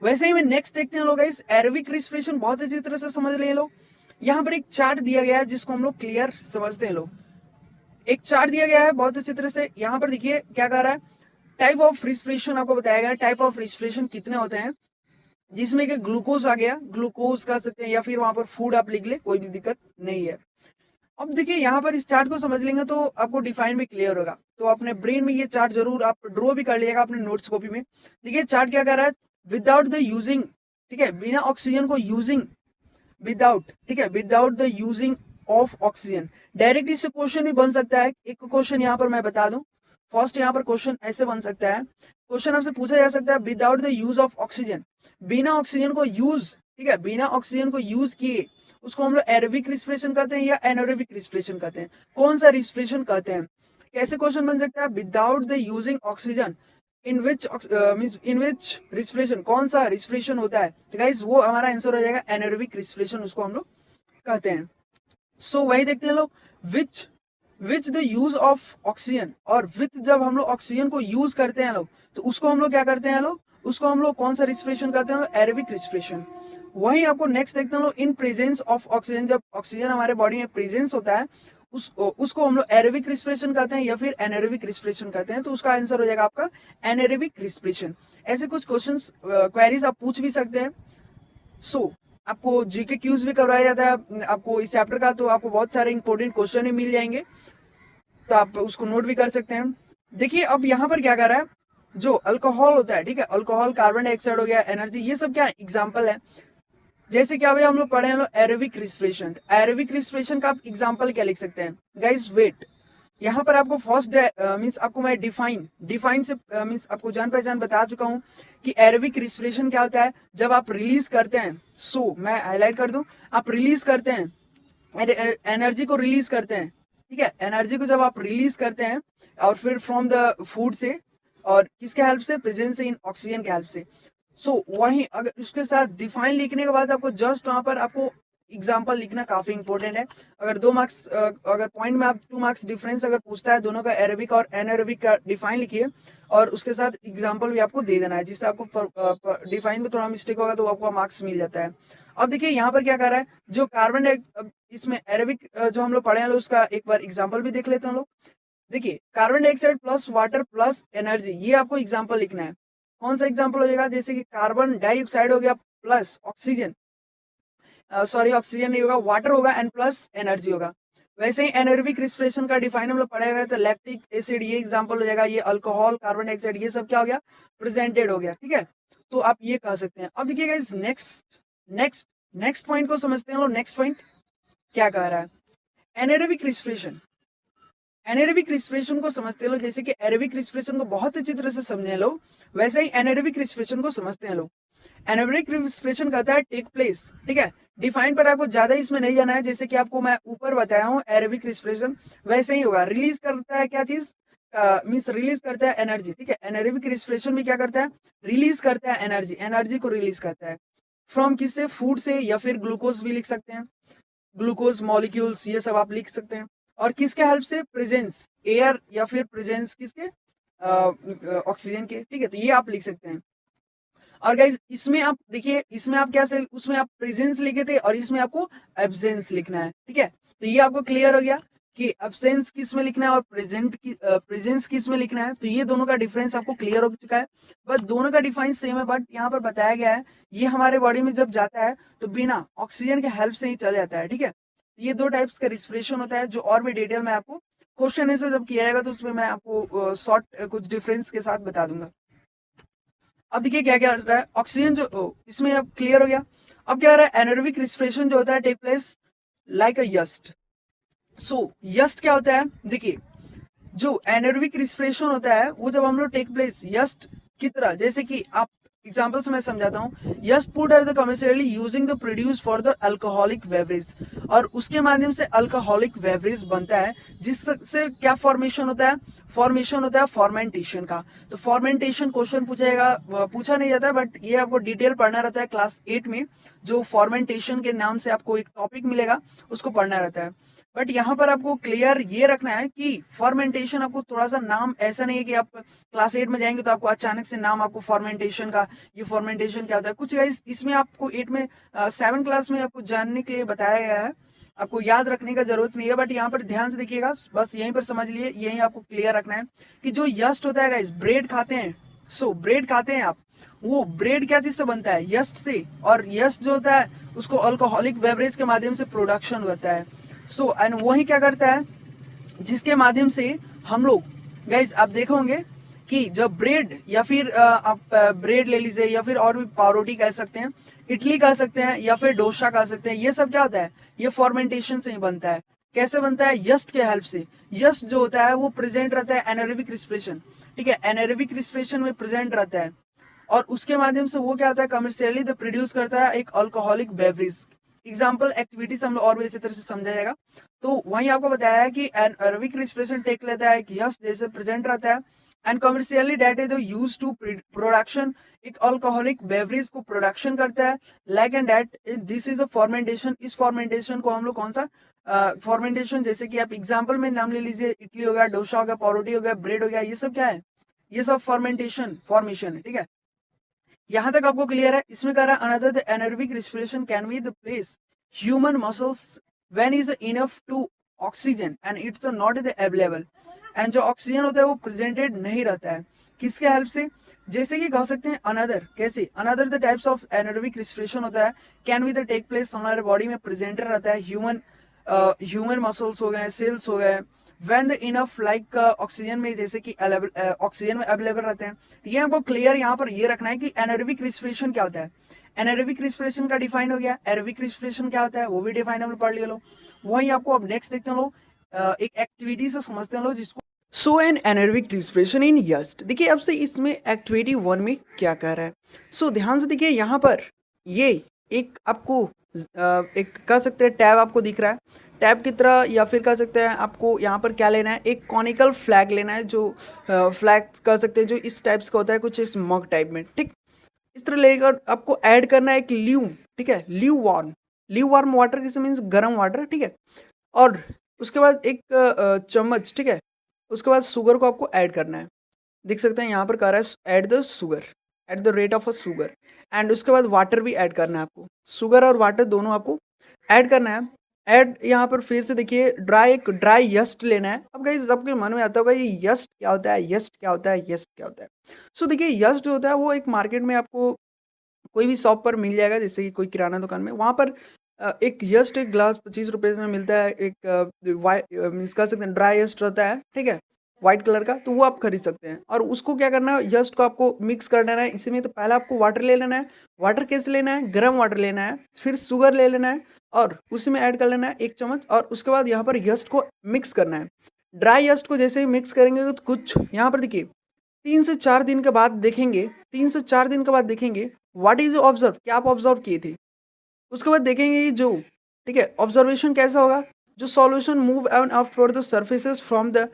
[SPEAKER 1] वैसे ही में नेक्स्ट देखते हैं लोग इस एरोबिक रिस्पिरेशन बहुत अच्छी तरह से समझ लें लोग। यहाँ पर एक चार्ट दिया गया है जिसको हम लोग क्लियर समझते हैं लोग। एक चार्ट दिया गया है बहुत अच्छी तरह से, यहाँ पर देखिए क्या कह रहा है, टाइप ऑफ रिस्पिरेशन आपको बताया गया। टाइप ऑफ रिस्पिरेशन कितने होते हैं, जिसमें कि ग्लूकोज आ गया, ग्लूकोज कह सकते हैं, या फिर वहां पर फूड आप लिख ले, कोई भी दिक्कत नहीं है। अब देखिए यहाँ पर इस चार्ट को समझ लेंगे तो आपको डिफाइन भी क्लियर होगा। तो अपने ब्रेन में ये चार्ट जरूर आप ड्रॉ भी कर लीजिएगा अपने नोट्स कॉपी में। देखिए चार्ट क्या कर रहा है, विदाउट द यूजिंग, ठीक है, बिना ऑक्सीजन को यूजिंग, विदाउट, ठीक है, without the using of oxygen. Direct इससे क्वेश्चन भी बन सकता है। एक क्वेश्चन यहाँ पर मैं बता दूं, फर्स्ट यहाँ पर क्वेश्चन ऐसे बन सकता है, क्वेश्चन आपसे पूछा जा सकता है without the use of oxygen, बिना ऑक्सीजन को यूज, ठीक है, बिना ऑक्सीजन को यूज किए उसको हम लोग एरोबिक रिस्पिरेशन कहते हैं या एनारोबिक रिस्पिरेशन कहते हैं, कौन सा रिस्पिरेशन कहते हैं। कैसे क्वेश्चन बन सकता है, without the using oxygen in which means in which respiration, कौन सा रिस्पिरेशन होता है, तो गाइस वो हमारा आंसर हो जाएगा एनारोबिक रिस्पिरेशन, उसको हम लोग कहते हैं। सो वही देखते हैं लोग, which the use of oxygen, और विथ जब हम लोग ऑक्सीजन को यूज करते हैं लोग तो उसको हम लोग क्या करते हैं लोग, उसको हम लोग कौन सा रिस्पिरेशन करते हैं लोग, एरोबिक रिस्पिरेशन। वही आपको नेक्स्ट देखते हैं लोग, इन प्रेजेंस ऑफ ऑक्सीजन, जब ऑक्सीजन हमारे बॉडी में प्रेजेंस होता है उसको हम लोग एरोबिक रिस्पिरेशन कहते हैं या फिर एनारोबिक रिस्पिरेशन करते हैं, तो उसका आंसर हो जाएगा आपका एनारोबिक रिस्पिरेशन। ऐसे कुछ क्वेश्चंस क्वेरीज आप पूछ भी सकते हैं। सो आपको जीके क्यूज भी करवाया जाता है आपको इस चैप्टर का, तो आपको बहुत सारे इंपॉर्टेंट क्वेश्चन ही मिल जाएंगे, तो आप उसको नोट भी कर सकते हैं। देखिए अब यहाँ पर क्या कर रहा है, जो अल्कोहल होता है, ठीक है, अल्कोहल, कार्बन डाइऑक्साइड हो गया, एनर्जी, ये सब क्या एग्जाम्पल है। जैसे कि अभी हम लोग पढ़े हैं लोग एरोबिक रिस्पिरेशन, एरोबिक रिस्पिरेशन का आप एग्जाम्पल क्या लिख सकते हैं गाइस, वेट। यहाँ पर आपको फर्स्ट मीन्स आपको मैं डिफाइन से मीन्स आपको जान पहचान बता चुका हूँ कि एरोबिक रिस्पिरेशन क्या होता है, जब आप रिलीज करते हैं। सो मैं हाईलाइट कर दूं, आप रिलीज करते हैं एनर्जी को, रिलीज करते हैं, ठीक है, एनर्जी को जब आप रिलीज करते हैं और फिर फ्रॉम द फूड से, और किसके हेल्प से, प्रेजेंस इन ऑक्सीजन के हेल्प से। सो वहीं अगर उसके साथ डिफाइन लिखने के बाद आपको जस्ट वहां पर आपको एग्जाम्पल लिखना काफी इंपॉर्टेंट है। अगर 2 मार्क्स अगर पॉइंट में आप 2 मार्क्स डिफरेंस अगर पूछता है दोनों का, एरोबिक और एनारोबिक का डिफाइन लिखिए और उसके साथ एग्जाम्पल भी आपको दे देना है, जिससे आपको डिफाइन में थोड़ा मिस्टेक होगा तो आपको मार्क्स मिल जाता है। अब देखिए यहाँ पर क्या कर रहा है, जो कार्बन इसमें एरोबिक जो हम लोग पढ़े हैं उसका एक बार एग्जाम्पल भी देख लेते हैं हम लोग। देखिए carbon dioxide plus water plus energy, ये आपको एग्जाम्पल लिखना है। कौन सा एग्जाम्पल हो जाएगा, जैसे कि कार्बन डाइऑक्साइड हो गया प्लस ऑक्सीजन, सॉरी ऑक्सीजन नहीं होगा, वाटर होगा एंड प्लस एनर्जी होगा। वैसे ही एनारोबिक रिस्पिरेशन का डिफाइन हम लोग पढ़ेगा, तो लैक्टिक एसिड ये एग्जांपल हो जाएगा, ये अल्कोहल, कार्बन डाइऑक्साइड, ये सब क्या हो गया, प्रेजेंटेड हो गया, ठीक है, तो आप ये कह सकते हैं। अब देखिएगा इस नेक्स्ट पॉइंट को समझते हैं लोग। नेक्स्ट पॉइंट क्या कह रहा है, एनारोबिक रिस्पिरेशन। एनारोबिक रिस्पिरेशन को समझते हैं लोग, जैसे कि एरोबिक रिस्पिरेशन को बहुत अच्छी तरह से समझे लोग, वैसे ही एनारोबिक रिस्पिरेशन को समझते हैं लोग। एनारोबिक रिस्पिरेशन कहता है टेक प्लेस, ठीक है, डिफाइन पर आपको ज्यादा इसमें नहीं जाना है, जैसे कि आपको मैं ऊपर बताया हूँ एरोबिक रिस्पिरेशन वैसे ही होगा, रिलीज करता है क्या चीज, मीन्स रिलीज करता है एनर्जी, ठीक है। एनारोबिक रिस्पिरेशन में क्या करता है, रिलीज करता है एनर्जी, एनर्जी को रिलीज करता है फ्रॉम किससे, फूड से, या फिर ग्लूकोज भी लिख सकते हैं, ग्लूकोज मॉलिक्यूल्स, ये सब आप लिख सकते हैं। और किसके हेल्प से, प्रेजेंस, एयर या फिर प्रेजेंस किसके, ऑक्सीजन के, ठीक है। तो ये आप लिख सकते हैं। और गाइज इसमें आप देखिए, इसमें आप क्या से, उसमें आप प्रेजेंस लिखे थे और इसमें आपको एब्सेंस लिखना है, ठीक है। तो ये आपको क्लियर हो गया कि एब्सेंस किस में लिखना है और प्रेजेंस किस में लिखना है। तो ये दोनों का डिफरेंस आपको क्लियर हो चुका है। बट दोनों का डिफरेंस सेम है, बट यहाँ पर बताया गया है ये हमारे बॉडी में जब जाता है तो बिना ऑक्सीजन के हेल्प से ही चल जाता है, ठीक है। ये दो टाइप्स का रिस्पिरेशन होता है, जो और भी डिटेल में आपको क्वेश्चन ऐसे जब किया जाएगा तो उसमें मैं आपको शॉर्ट कुछ डिफरेंस के साथ बता दूंगा। अब देखिए क्या क्या होता है, ऑक्सीजन जो इसमें अब क्लियर हो गया। अब क्या हो रहा है, एनारोबिक रिस्पिरेशन जो होता है टेक प्लेस लाइक अ यस्ट। सो यस्ट क्या होता है, देखिए जो एनारोबिक रिस्पिरेशन होता है वो जब हम लोग टेक प्लेस यस्ट की तरह, जैसे कि आप एग्जांपल से मैं समझाता हूँ, yeast food are the commercially using the produce for the alcoholic beverage, और उसके माध्यम से अल्कोहलिक बेवरेज बनता है, जिससे क्या फॉर्मेशन होता है, फॉर्मेशन होता है फॉर्मेंटेशन का। तो फॉर्मेंटेशन क्वेश्चन पूछा नहीं जाता है, बट ये आपको डिटेल पढ़ना रहता है क्लास 8 में, जो फॉर्मेंटेशन के नाम से आपको एक टॉपिक मिलेगा उसको पढ़ना रहता है। बट यहाँ पर आपको क्लियर ये रखना है कि फॉर्मेंटेशन आपको थोड़ा सा नाम ऐसा नहीं है कि आप क्लास 8 में जाएंगे तो आपको अचानक से नाम आपको फॉर्मेंटेशन का, ये फॉर्मेंटेशन क्या होता है, कुछ गाइस इसमें आपको 8 में 7 क्लास में आपको जानने के लिए बताया गया है, आपको याद रखने का जरूरत नहीं है। बट यहाँ पर ध्यान से देखिएगा, बस यहीं पर समझ लिए, यहीं आपको क्लियर रखना है कि जो यस्ट होता है गाइस, ब्रेड खाते हैं, सो ब्रेड खाते हैं आप, वो ब्रेड क्या चीज से बनता है, यस्ट से, और यस्ट जो होता है उसको अल्कोहलिक बेवरेज के माध्यम से प्रोडक्शन होता है। सो एंड वही क्या करता है, जिसके माध्यम से हम लोग गाइज आप देखे होंगे कि जब ब्रेड या फिर आप ब्रेड ले लीजिए, या फिर और भी पावरोटी कह सकते हैं, इडली कह सकते हैं, या फिर डोसा कह सकते हैं, ये सब क्या होता है, ये फॉर्मेंटेशन से ही बनता है। कैसे बनता है, यस्ट के हेल्प से। यस्ट जो होता है वो प्रेजेंट रहता है एनारोबिक रिस्पिरेशन, ठीक है, एनारोबिक रिस्पिरेशन में प्रेजेंट रहता है, और उसके माध्यम से वो क्या होता है, कमर्शियली तो प्रोड्यूस करता है एक अल्कोहलिक बेवरेज। एग्जाम्पल एक्टिविटीज हम लोग और भी इसी तरह से समझा जाएगा। तो वहीं आपको बताया है कि एनारोबिक रिस्पिरेशन टेक लेता है कि यस्ट जैसे प्रेजेंट रहता है, and commercially that is use to production, एक अल्कोहलिक बेवरेज को प्रोडक्शन करता है, like and that this is a fermentation. इस फॉर्मेंटेशन को हम लोग कौन सा फॉर्मेंटेशन, जैसे कि आप एग्जाम्पल में नाम ले लीजिए, इडली हो गया, डोसा हो गया, पावरोटी हो गया, ब्रेड हो गया, ये सब क्या है, ये सब फॉर्मेंटेशन फॉर्मेशन है, ठीक है। यहां तक आपको क्लियर है। इसमें कह रहा है another the anaerobic respiration can be the place human muscles when is enough to oxygen and it's not the available, and जो ऑक्सीजन होता है वो प्रेजेंटेड नहीं रहता है, किसके हेल्प से, जैसे कि कह सकते हैं अनदर, कैसे, another the types of anaerobic respiration होता है can be the take place, हमारे बॉडी में प्रेजेंटेड रहता है ह्यूमन मसल्स हो गए, सेल्स हो गए, when the enough like oxygen में, जैसे कि ऑक्सीजन में अवेलेबल रहते हैं। तो ये आपको क्लियर यहाँ पर ये रखना है कि एनारोबिक रिस्पिरेशन क्या होता है। एनारोबिक रिस्पिरेशन का डिफाइन हो गया, एरोबिक रिस्पिरेशन क्या होता है वो भी डिफाइन हम पढ़ लिया लो। वही आपको अब नेक्स्ट देखते हैं लो, एक एक्टिविटी से समझते हैं लो जिसको सो एन एनारोबिक रिस्पिरेशन इन यस्ट। देखिए अब से इसमें एक्टिविटी 1 में क्या कह रहा है। सो ध्यान से देखिए, यहाँ पर ये एक आपको एक कह सकते हैं टैब आपको दिख रहा है, टैब की तरह, या फिर कह सकते हैं आपको यहाँ पर क्या लेना है, एक कॉनिकल फ्लैग लेना है, जो फ्लैग कह सकते हैं जो इस टाइप्स का होता है, कुछ इस मग टाइप में, ठीक। इस तरह लेकर आपको ऐड करना है एक ल्यू, ठीक है, ल्यू वार्म वाटर, किस मीन्स गर्म वाटर, ठीक है। और उसके बाद एक चम्मच, ठीक है, उसके बाद शुगर को आपको ऐड करना है। देख सकते हैं यहाँ पर कह रहा है add the sugar at the rate of a sugar, and उसके बाद वाटर भी ऐड करना है आपको, शुगर और वाटर दोनों आपको ऐड करना है। ऐड यहाँ पर फिर से देखिए एक ड्राई यस्ट लेना है। अब गाइस सबके मन में आता होगा ये यस्ट क्या होता है, यस्ट क्या होता है, यस्ट क्या होता है। सो देखिए यस्ट जो होता है वो एक मार्केट में आपको कोई भी शॉप पर मिल जाएगा, जैसे कि कोई किराना दुकान में, वहाँ पर एक यस्ट एक ग्लास 25 रुपये में मिलता है। एक मीन्स कह सकते हैं ड्राई यस्ट रहता है, ठीक है, व्हाइट कलर का, तो वो आप खरीद सकते हैं। और उसको क्या करना है, यस्ट को आपको मिक्स कर लेना है। इसी में तो पहले आपको वाटर ले लेना है, वाटर कैसे लेना है, गर्म वाटर लेना है, फिर शुगर ले लेना है और उसी में ऐड कर लेना है 1 चम्मच, और उसके बाद यहाँ पर यस्ट को मिक्स करना है। ड्राई यस्ट को जैसे ही मिक्स करेंगे तो कुछ यहाँ पर देखिए 3 से 4 दिन के बाद देखेंगे, 3 से 4 दिन के बाद देखेंगे व्हाट इज ऑब्जर्व, क्या आप ऑब्जर्व किए थे। उसके बाद देखेंगे कि जो, ठीक है, ऑब्जर्वेशन कैसा होगा, जो solution move and out for the surfaces from the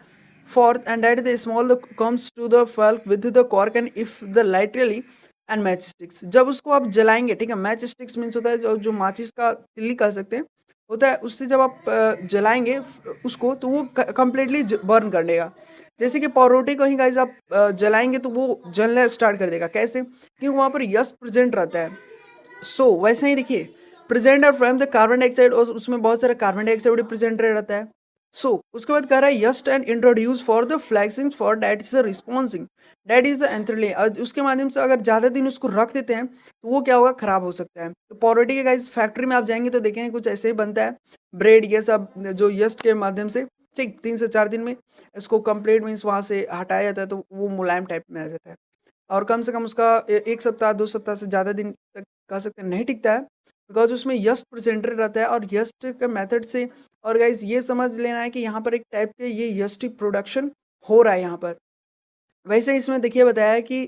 [SPEAKER 1] fourth, and that is the small the comes to the bulk with the cork and if the lightly and match sticks. जब उसको आप जलाएंगे, ठीक है, match sticks means होता है जो माचिस का तिल्ली कह सकते हैं, होता है, उससे जब आप जलाएंगे उसको तो वो कम्प्लीटली बर्न कर देगा। जैसे कि पावरोटी को ही गाइस आप जलाएंगे तो वो जलना स्टार्ट कर देगा। कैसे? क्योंकि वहाँ पर यस्ट प्रेजेंट रहता है। सो वैसे ही देखिए, प्रेजेंट और फ्रॉम द कार्बन डाइऑक्साइड, और उसमें बहुत सारा कार्बन डाइऑक्साइड भी प्रेजेंट रहता है। उसके बाद कह रहा है yeast and introduce for the flexing for that is responsing that is the entirely. उसके माध्यम से अगर ज़्यादा दिन उसको रख देते हैं तो वो क्या होगा, खराब हो सकता है। तो पावरोटी के गाइस फैक्ट्री में आप जाएंगे तो देखेंगे कुछ ऐसे ही बनता है, ब्रेड ये सब जो यस्ट के माध्यम से, ठीक, 3 से 4 दिन में इसको कंप्लीट मीन्स वहाँ से हटाया जाता है तो वो मुलायम टाइप में आ जाता है। और कम से कम उसका 1 सप्ताह 2 सप्ताह से ज़्यादा दिन तक कह सकते हैं नहीं टिकता है, बिकॉज उसमें यस्ट प्रेजेंटेड रहता है और यस्ट के मेथड से। और गाइज ये समझ लेना है कि यहाँ पर एक टाइप के ये यस्ट प्रोडक्शन हो रहा है यहाँ पर। वैसे इसमें देखिए बताया है कि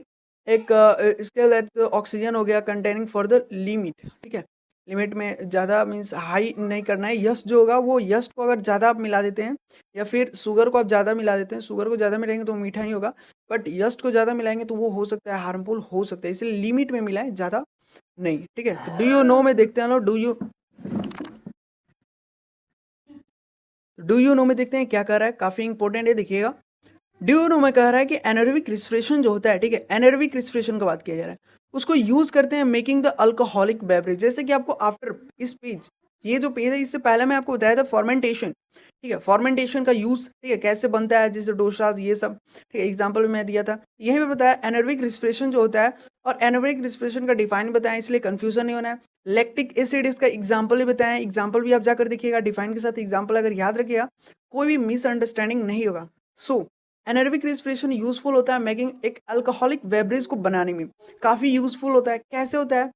[SPEAKER 1] एक इसके लेट ऑक्सीजन हो गया कंटेनिंग फॉर द लिमिट, ठीक है, लिमिट में ज़्यादा मीन्स हाई नहीं करना है। यस्ट जो होगा वो यस्ट को अगर ज़्यादा आप मिला देते हैं या फिर शुगर को आप ज़्यादा मिला देते हैं, शुगर को ज़्यादा मिलाएंगे तो मीठा ही होगा, बट यस्ट को ज़्यादा मिलाएंगे तो वो हो सकता है हार्मफुल हो सकता है, इसलिए लिमिट में मिलाएं, ज़्यादा नहीं, ठीक है। तो डू यू नो में देखते हैं लोग, डू यू नो में देखते हैं क्या कर रहा है, काफ़ी इंपॉर्टेंट है, देखिएगा। डू यू नो में कह रहा है कि एनारोबिक रेस्पिरेशन जो होता है, ठीक है, एनारोबिक रेस्पिरेशन का बात किया जा रहा है, उसको यूज करते हैं मेकिंग द अल्कोहलिक बेवरेज। जैसे कि आपको आफ्टर इस पेज, ये जो पेज है इससे पहले मैं आपको बताया था फॉर्मेंटेशन, ठीक है, फॉर्मेंटेशन का यूज, ठीक है, कैसे बनता है, जैसे डोसाज ये सब, ठीक है, एग्जाम्पल में मैं दिया था। यहीं पे बताया एनारोबिक रेस्पिरेशन जो होता है, और एनारोबिक रेस्पिरेशन का डिफाइन बताया, इसलिए कंफ्यूजन नहीं होना है। लैक्टिक एसिड इसका एग्जाम्पल भी बताया, एग्जाम्पल भी आप जाकर देखिएगा, डिफाइन के साथ एग्जाम्पल अगर याद रखिएगा कोई भी मिसअंडरस्टैंडिंग नहीं होगा। एनारोबिक रेस्पिरेशन यूजफुल होता है मेकिंग एक अल्कोहलिक बेवरेज को बनाने में, काफ़ी यूजफुल होता है। कैसे होता है,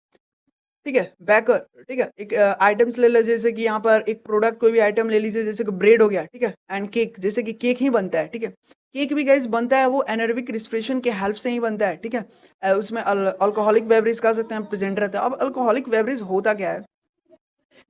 [SPEAKER 1] ठीक है, बैकर, ठीक है, एक आइटम्स ले लीजिए, जैसे कि यहाँ पर एक प्रोडक्ट कोई भी आइटम ले लीजिए, जैसे कि ब्रेड हो गया, ठीक है, एंड केक, जैसे कि केक ही बनता है, ठीक है, केक भी गाइस बनता है वो एनारोबिक रेस्पिरेशन के हेल्प से ही बनता है, ठीक है। उसमें अल्कोहलिक बेवरेज कह सकते हैं प्रेजेंट रहता है। अब अल्कोहलिक बेवरेज होता क्या है,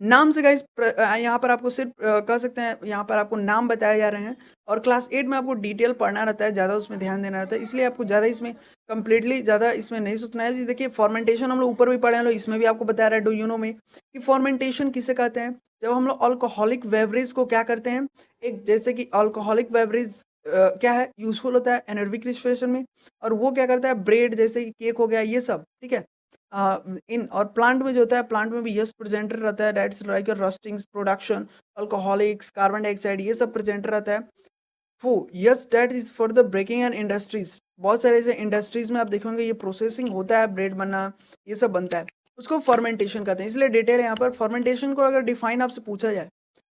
[SPEAKER 1] नाम से गाइस यहाँ पर आपको सिर्फ कह सकते हैं, यहाँ पर आपको नाम बताए जा रहे हैं, और क्लास 8 में आपको डिटेल पढ़ना रहता है, ज़्यादा उसमें ध्यान देना रहता है, इसलिए आपको ज़्यादा इसमें कंप्लीटली ज़्यादा इसमें नहीं सोचना है। देखिए फॉर्मेंटेशन हम लोग ऊपर भी पढ़े हैं, लोग इसमें भी आपको बता रहा है डू यू नो में कि फॉर्मेंटेशन किसे कहते हैं। जब हम लोग अल्कोहलिक बेवरेज को क्या करते हैं, एक जैसे कि अल्कोहलिक बेवरेज क्या है, यूजफुल होता है एनारोबिक रेस्पिरेशन में, और वो क्या करता है, ब्रेड जैसे कि केक हो गया ये सब, ठीक है। इन और प्लांट में जो होता है, प्लांट में भी यस प्रेजेंट रहता है, that's like roastings production, alcoholics, carbon dioxide, ये सब प्रेजेंट रहता है। वो yeast that is for the breaking and industries, बहुत सारे ऐसे इंडस्ट्रीज में आप देखेंगे ये प्रोसेसिंग होता है, ब्रेड बनना ये सब बनता है, उसको फॉर्मेंटेशन कहते हैं। इसलिए डिटेल है यहाँ पर। फॉर्मेंटेशन को अगर डिफाइन आपसे पूछा जाए,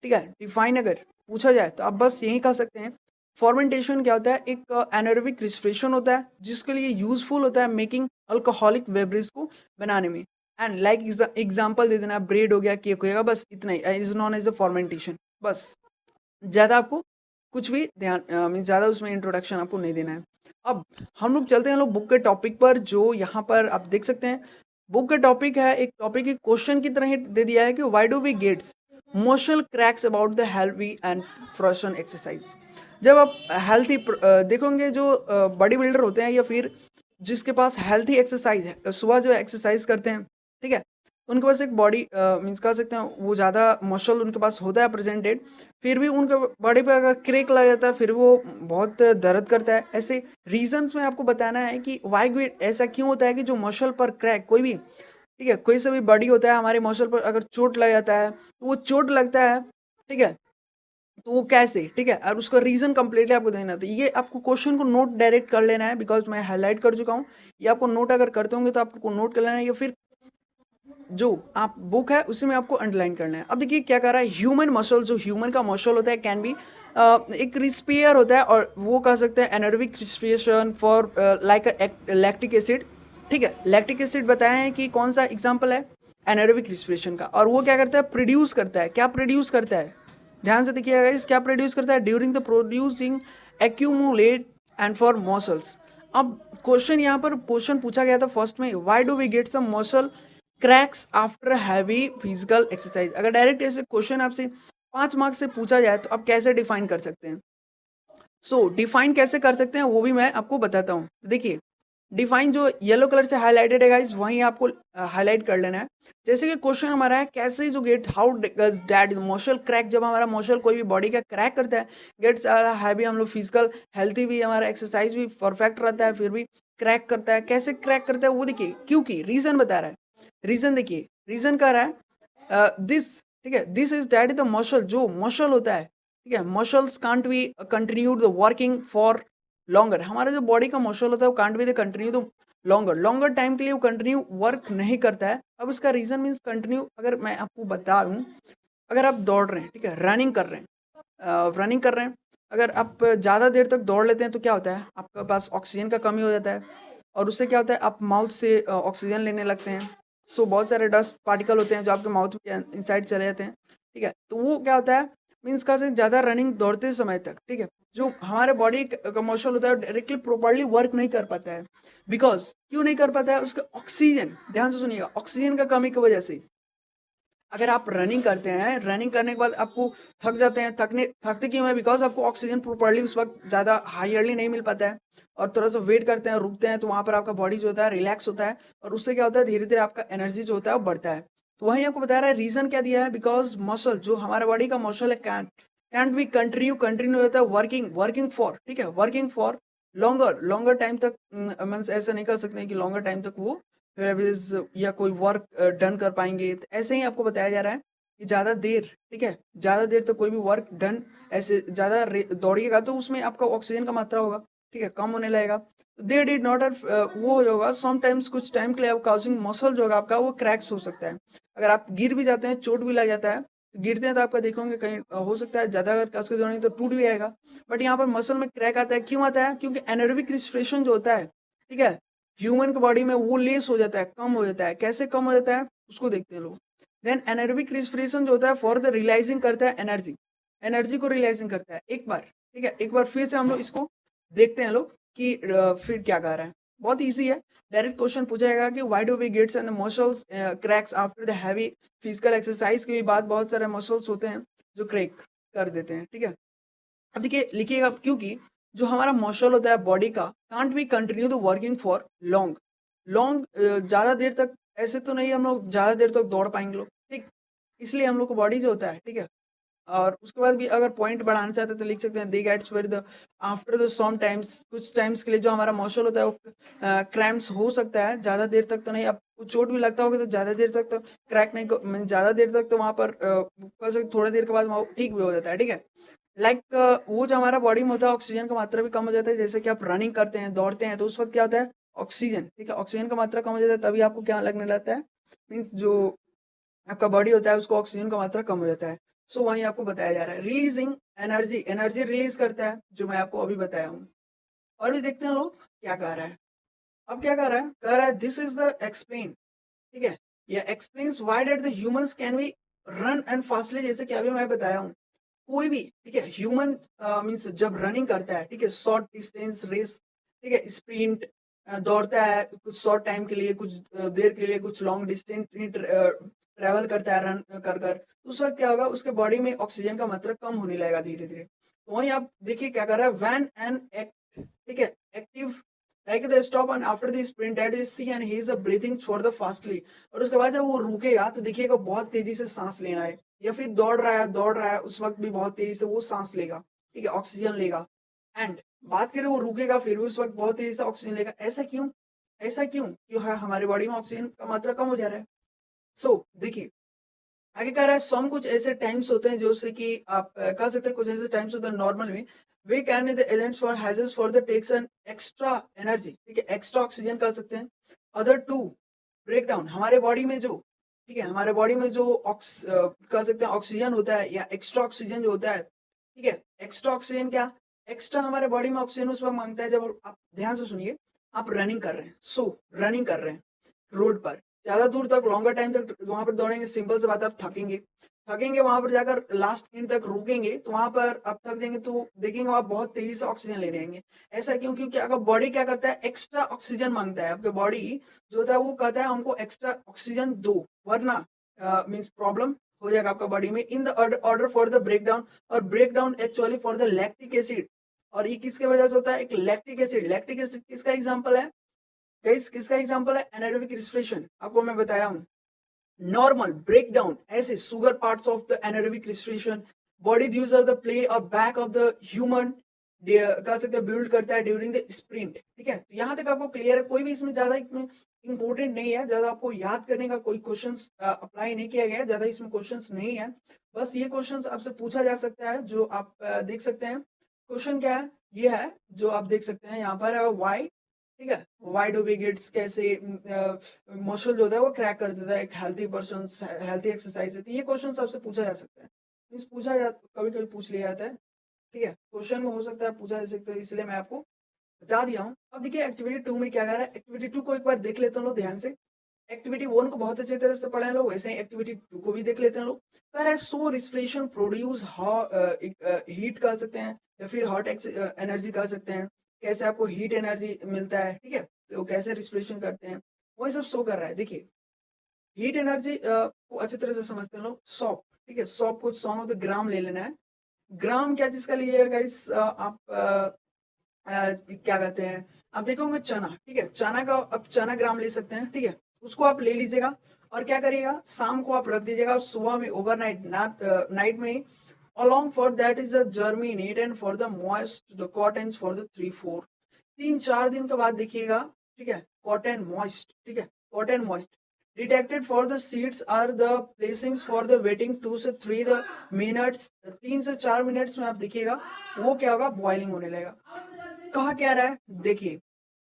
[SPEAKER 1] ठीक है, डिफाइन अगर पूछा जाए तो आप बस यही कह सकते हैं फॉर्मेंटेशन क्या होता है, एक एनारोबिक रेस्पिरेशन होता है जिसके लिए यूजफुल होता है मेकिंग अल्कोहलिक बेवरेज को बनाने में। एंड लाइक एग्जांपल दे देना, ब्रेड हो गया, केक हो गया, बस इतना ही is known as a fermentation. बस ज़्यादा आपको कुछ भी ध्यान मीन ज़्यादा उसमें इंट्रोडक्शन आपको नहीं देना है। अब हम लोग चलते हैं लोग बुक के टॉपिक पर, जो यहाँ पर आप देख सकते हैं बुक का टॉपिक है, एक टॉपिक एक क्वेश्चन की तरह ही दे दिया है कि why do we gets muscle cracks about the healthy and frozen exercise. जब आप हेल्थी देखोगे जो बॉडी बिल्डर होते हैं या फिर जिसके पास हेल्थी एक्सरसाइज है, सुबह जो एक्सरसाइज करते हैं, ठीक है, उनके पास एक बॉडी मीन्स कह सकते हैं वो ज़्यादा मसल उनके पास होता है प्रेजेंटेड, फिर भी उनके बॉडी पे अगर क्रेक लग जाता है फिर वो बहुत दर्द करता है। ऐसे रीजंस में आपको बताना है कि वाई ऐसा क्यों होता है कि जो मसल पर क्रैक, कोई भी, ठीक है, कोई सा भी बॉडी होता है हमारे मसल पर अगर चोट लग जाता है तो वो चोट लगता है, ठीक है, तो वो कैसे, ठीक है, और उसका रीजन कंप्लीटली आपको देना होता है। ये आपको क्वेश्चन को नोट डायरेक्ट कर लेना है, बिकॉज मैं हाईलाइट कर चुका हूँ। ये आपको नोट अगर करते होंगे तो आपको नोट कर लेना है, या फिर जो आप बुक है उसी में आपको अंडरलाइन करना है। अब देखिए क्या कर रहा है, ह्यूमन मसल, जो ह्यूमन का मसल होता है कैन बी एक रिस्पियर होता है, और वो कह सकते हैं anaerobic respiration for like lactic acid, ठीक है। लैक्टिक एसिड बताए हैं कि कौन सा एग्जाम्पल है एनारोबिक रिस्पिरेशन का, और वो क्या करता है, प्रोड्यूस करता है। क्या प्रोड्यूस करता है, ध्यान से देखिएगा इस, क्या प्रोड्यूस करता है, during the producing accumulate and for muscles. अब क्वेश्चन यहाँ पर क्वेश्चन पूछा गया था फर्स्ट में, why do we get some muscle cracks after heavy physical exercise. अगर डायरेक्ट ऐसे क्वेश्चन आपसे 5 मार्क्स से पूछा जाए तो आप कैसे डिफाइन कर सकते हैं, सो डिफाइन कैसे कर सकते हैं वो भी मैं आपको बताता हूँ। तो देखिए, डिफाइन जो येलो कलर से हाईलाइटेड है गाइस, वहीं आपको हाईलाइट कर लेना है। जैसे कि क्वेश्चन हमारा है, कैसे जो gate how does that muscle crack, जब हमारा मसल कोई भी बॉडी का क्रैक करता है, गेट्स हैवी, हम लोग फिजिकल हेल्थी भी, हमारा एक्सरसाइज भी परफेक्ट रहता है, फिर भी क्रैक करता है। कैसे क्रैक करता है वो देखिए, क्योंकि रीजन बता रहा है। रीजन देखिए, रीजन कह रहा है दिस, ठीक है, this is that is the muscle, जो मसल होता है, ठीक है, muscles can't be continued the working for longer. हमारा जो बॉडी का मसल होता है वो can't be the continue the longer, longer time के लिए वो कंटिन्यू वर्क नहीं करता है। अब इसका रीजन मीन्स कंटिन्यू, अगर मैं आपको बता दूं, अगर आप दौड़ रहे हैं, ठीक है, रनिंग कर रहे हैं, रनिंग कर रहे हैं, अगर आप ज़्यादा देर तक दौड़ लेते हैं तो क्या होता है, आपके पास ऑक्सीजन का कमी हो जाता है, और उससे क्या होता है, आप माउथ से ऑक्सीजन लेने लगते हैं। सो बहुत सारे डस्ट पार्टिकल होते हैं जो आपके माउथ के इनसाइड चले जाते हैं, ठीक है। तो वो क्या होता है, मीन्स का से ज़्यादा रनिंग दौड़ते समय तक, ठीक है, जो हमारे बॉडी का मसल होता है डायरेक्टली प्रॉपरली वर्क नहीं कर पाता है। बिकॉज क्यों नहीं कर पाता है, उसका ऑक्सीजन, ध्यान से सुनिएगा, ऑक्सीजन का कमी की वजह से। अगर आप रनिंग करते हैं, रनिंग करने के बाद आपको थक जाते हैं, थकते क्यों है, बिकॉज आपको ऑक्सीजन प्रॉपरली उस वक्त ज़्यादा हाईयरली नहीं मिल पाता है, और थोड़ा सा वेट करते हैं, रुकते हैं, तो वहाँ पर आपका बॉडी जो होता है रिलैक्स होता है, और उससे क्या होता है, धीरे धीरे आपका एनर्जी जो होता है वो बढ़ता है। तो वही आपको बता रहा है, रीजन क्या दिया है, बिकॉज मसल, जो हमारे बॉडी का मसल है, कैंट भी कंटिन्यू होता है वर्किंग, वर्किंग फॉर, ठीक है, working for longer, longer time तक, मीन्स ऐसा नहीं कर सकते हैं कि लॉन्गर टाइम तक वो या कोई वर्क डन कर पाएंगे। तो ऐसे ही आपको बताया जा रहा है कि ज़्यादा देर, ठीक है, ज़्यादा देर तक कोई भी वर्क डन, ऐसे ज़्यादा दौड़िएगा तो उसमें आपका ऑक्सीजन का मात्रा होगा, ठीक है, कम होने लगेगा। दे डिड नॉट, वो हो जाएगा समटाइम्स, कुछ टाइम के लिए काउजिंग मसल जो होगा आपका वो क्रैक्स हो सकता है। अगर आप गिर भी जाते हैं, चोट भी लग जाता है, गिरते हैं तो आपका देखोगे कहीं हो सकता है ज़्यादा अगर कसके जोड़ेंगे तो टूट भी आएगा। बट यहाँ पर मसल में क्रैक आता है, क्यों आता है, क्योंकि एनर्विक रिस्ट्रेशन जो होता है, ठीक है, ह्यूमन के बॉडी में वो लेस हो जाता है, कम हो जाता है। कैसे कम हो जाता है उसको देखते हैं लोग। देन एनर्विक रिस्पिरेशन जो होता है फॉर द रियलाइजिंग करता है एनर्जी, एनर्जी को रियलाइजिंग करता है। एक बार, ठीक है, एक बार फिर से हम लोग इसको देखते हैं लोग कि फिर क्या कह रहा है। बहुत ईजी है, डायरेक्ट क्वेश्चन पूछा जाएगा कि why do we gets and the muscles cracks after the heavy physical exercise की बात, बहुत सारे मसल्स होते हैं जो क्रैक कर देते हैं, ठीक है। अब देखिए, लिखिएगा, क्योंकि जो हमारा मसल होता है बॉडी का, can't we continue the working for long, long, ज़्यादा देर तक, ऐसे तो नहीं हम लोग ज़्यादा देर तक दौड़ पाएंगे लोग, ठीक, इसलिए हम लोग को बॉडी जो होता है, ठीक है। और उसके बाद भी अगर पॉइंट बढ़ाना चाहते हैं तो लिख सकते हैं, they gets where the after the some times, कुछ टाइम्स के लिए जो हमारा मसल होता है वो क्रैम्प्स हो सकता है, ज़्यादा देर तक तो नहीं, आपको चोट भी लगता होगा तो ज़्यादा देर तक तो क्रैक नहीं, ज़्यादा देर तक तो वहाँ पर थोड़ी देर के बाद वहाँ ठीक भी हो जाता है, ठीक है। वो जो हमारा बॉडी में होता है ऑक्सीजन का मात्रा भी कम हो जाता है। जैसे कि आप रनिंग करते हैं, दौड़ते हैं, तो उस वक्त क्या होता है, ऑक्सीजन, ठीक है, ऑक्सीजन का मात्रा कम हो जाता है, तभी आपको क्या लगने लगता है, मीन्स जो आपका बॉडी होता है उसको ऑक्सीजन का मात्रा कम हो जाता है। सो वहीं आपको बताया जा रहा है, रिलीजिंग एनर्जी, एनर्जी रिलीज करता है, जो मैं आपको अभी बताया हूँ। और भी देखते हैं लोग क्या कह रहा है। अब क्या कह रहा है दिस इज द एक्सप्लेन, ठीक है, या explains why that the humans can be run and fastly, जैसे कि अभी मैं बताया हूँ। कोई भी, ठीक है, ह्यूमन मीन्स जब रनिंग करता है, ठीक है, शॉर्ट डिस्टेंस रेस, ठीक है, स्प्रिंट, दौड़ता है कुछ शॉर्ट टाइम के लिए, कुछ देर के लिए, कुछ लॉन्ग डिस्टेंस ट्रेवल करता है रन कर कर, तो उस वक्त क्या होगा, उसके बॉडी में ऑक्सीजन का मात्रा कम होने लगेगा धीरे धीरे। तो वहीं आप देखिए क्या कर रहा है, वैन एन एक्ट, ठीक है, active like the stop and after the sprint that is see and he is breathing for the fastly, और उसके बाद जब वो रुकेगा तो देखिएगा बहुत तेजी से सांस लेना है, या फिर दौड़ रहा है उस वक्त भी बहुत तेजी से वो सांस लेगा, ठीक है, ऑक्सीजन लेगा। एंड बात करें वो रुकेगा फिर भी उस वक्त बहुत तेजी से ऑक्सीजन लेगा। ऐसा क्यों, ऐसा क्यों, क्यों हमारे बॉडी में ऑक्सीजन का मात्रा कम हो जा रहा है। सो देखिए आगे कह रहा है, सम कुछ ऐसे टाइम्स होते हैं जो से कि आप कह सकते हैं, कुछ ऐसे टाइम्स होते हैं नॉर्मल में, we can the agents for hazes for the takes an extra energy, ठीक है, एक्स्ट्रा ऑक्सीजन कह सकते हैं। अदर टू ब्रेक डाउन, हमारे बॉडी में जो, ठीक है, हमारे बॉडी में जो कह सकते हैं ऑक्सीजन होता है, या एक्स्ट्रा ऑक्सीजन जो होता है, ठीक है, एक्स्ट्रा ऑक्सीजन क्या, एक्स्ट्रा हमारे बॉडी में ऑक्सीजन उस वक्त मांगता है जब आप ध्यान से सुनिए, आप रनिंग कर रहे हैं, रनिंग कर रहे हैं रोड पर, ज्यादा दूर तक लॉन्गर टाइम तक वहां पर दौड़ेंगे, सिंपल से बात, आप थकेंगे, वहां पर जाकर लास्ट एंड तक रुकेंगे तो वहां पर आप थक जाएंगे, तो देखेंगे वहां बहुत तेजी से ऑक्सीजन लेने आएंगे। ऐसा क्यों, क्योंकि आपका बॉडी क्या करता है, एक्स्ट्रा ऑक्सीजन मांगता है, आपके बॉडी जो होता है वो कहता है हमको एक्स्ट्रा ऑक्सीजन दो, वरना मीन्स प्रॉब्लम हो जाएगा आपका बॉडी में। In the order for the break down, और break down actually for the lactic acid, और ये किसके वजह से होता है? एक लैक्टिक एसिड। लैक्टिक एसिड किसका एग्जाम्पल है गाइस? किसका एग्जाम्पल है? Anaerobic respiration. आपको मैं बताया हूँ नॉर्मल ब्रेकडाउन ऐसे sugar parts of the anaerobic respiration body use of the play और बैक ऑफ द ह्यूमन कह सकते हैं बिल्ड करता है ड्यूरिंग द स्प्रिंट। ठीक है, तो यहाँ तक आपको क्लियर है। कोई भी इसमें ज्यादा इंपॉर्टेंट नहीं है, ज्यादा आपको याद करने का कोई क्वेश्चन अप्लाई नहीं किया गया है, ज्यादा इसमें क्वेश्चन नहीं है। बस ये क्वेश्चन आपसे पूछा जा सकता है जो आप देख सकते हैं। क्वेश्चन क्या है? ये है जो आप देख सकते हैं यहाँ पर, वाई। ठीक है, वाई डू वी गेट्स कैसे मसल जो होता है वो क्रैक कर देता है एक हेल्थी पर्सन हेल्थी एक्सरसाइज से। तो ये क्वेश्चन आपसे पूछा जा सकता है, मीन्स पूछा जा कभी कभी पूछ लिया जाता है। ठीक है, क्वेश्चन में हो सकता है पूछा जा सकता है, इसलिए मैं आपको बता दिया हूँ। अब देखिए एक्टिविटी 2 में क्या कर रहा है। एक्टिविटी 2 को एक बार देख लेते हैं लोग ध्यान से। एक्टिविटी 1 को बहुत अच्छी तरह से पढ़े हैं लोग, वैसे ही एक्टिविटी 2 को भी देख लेते हैं लोग। कह रहा है सो रिस्पिरेशन प्रोड्यूस हीट कर सकते हैं या फिर हॉट एनर्जी कर सकते हैं। कैसे आपको हीट एनर्जी मिलता है, ठीक है, तो कैसे रिस्पिरेशन करते हैं वही सब शो कर रहा है। देखिए हीट एनर्जी को अच्छी तरह से समझते हैं लोग। सॉप, ठीक है, सॉप को सॉन ऑफ द ग्राम ले लेना है। ग्राम क्या चीज का लीजिएगा गाइस? आप क्या कहते हैं, आप देखोगे चना। ठीक है, चना का अब चना ग्राम ले सकते हैं। ठीक है, उसको आप ले लीजिएगा और क्या करिएगा, शाम को आप रख दीजिएगा, सुबह में ओवरनाइट नाइट में along for that is a germinate and for the moist the cottons for the 3-4 3-4 दिन के बाद देखिएगा। ठीक है, cotton moist, ठीक है, cotton moist detected for the seeds are the placings for the waiting 2 से 3 the minutes 3 से 4 मिनट्स में आप देखिएगा वो क्या होगा, बॉइलिंग होने लगेगा। कहा क्या रहा है, देखिए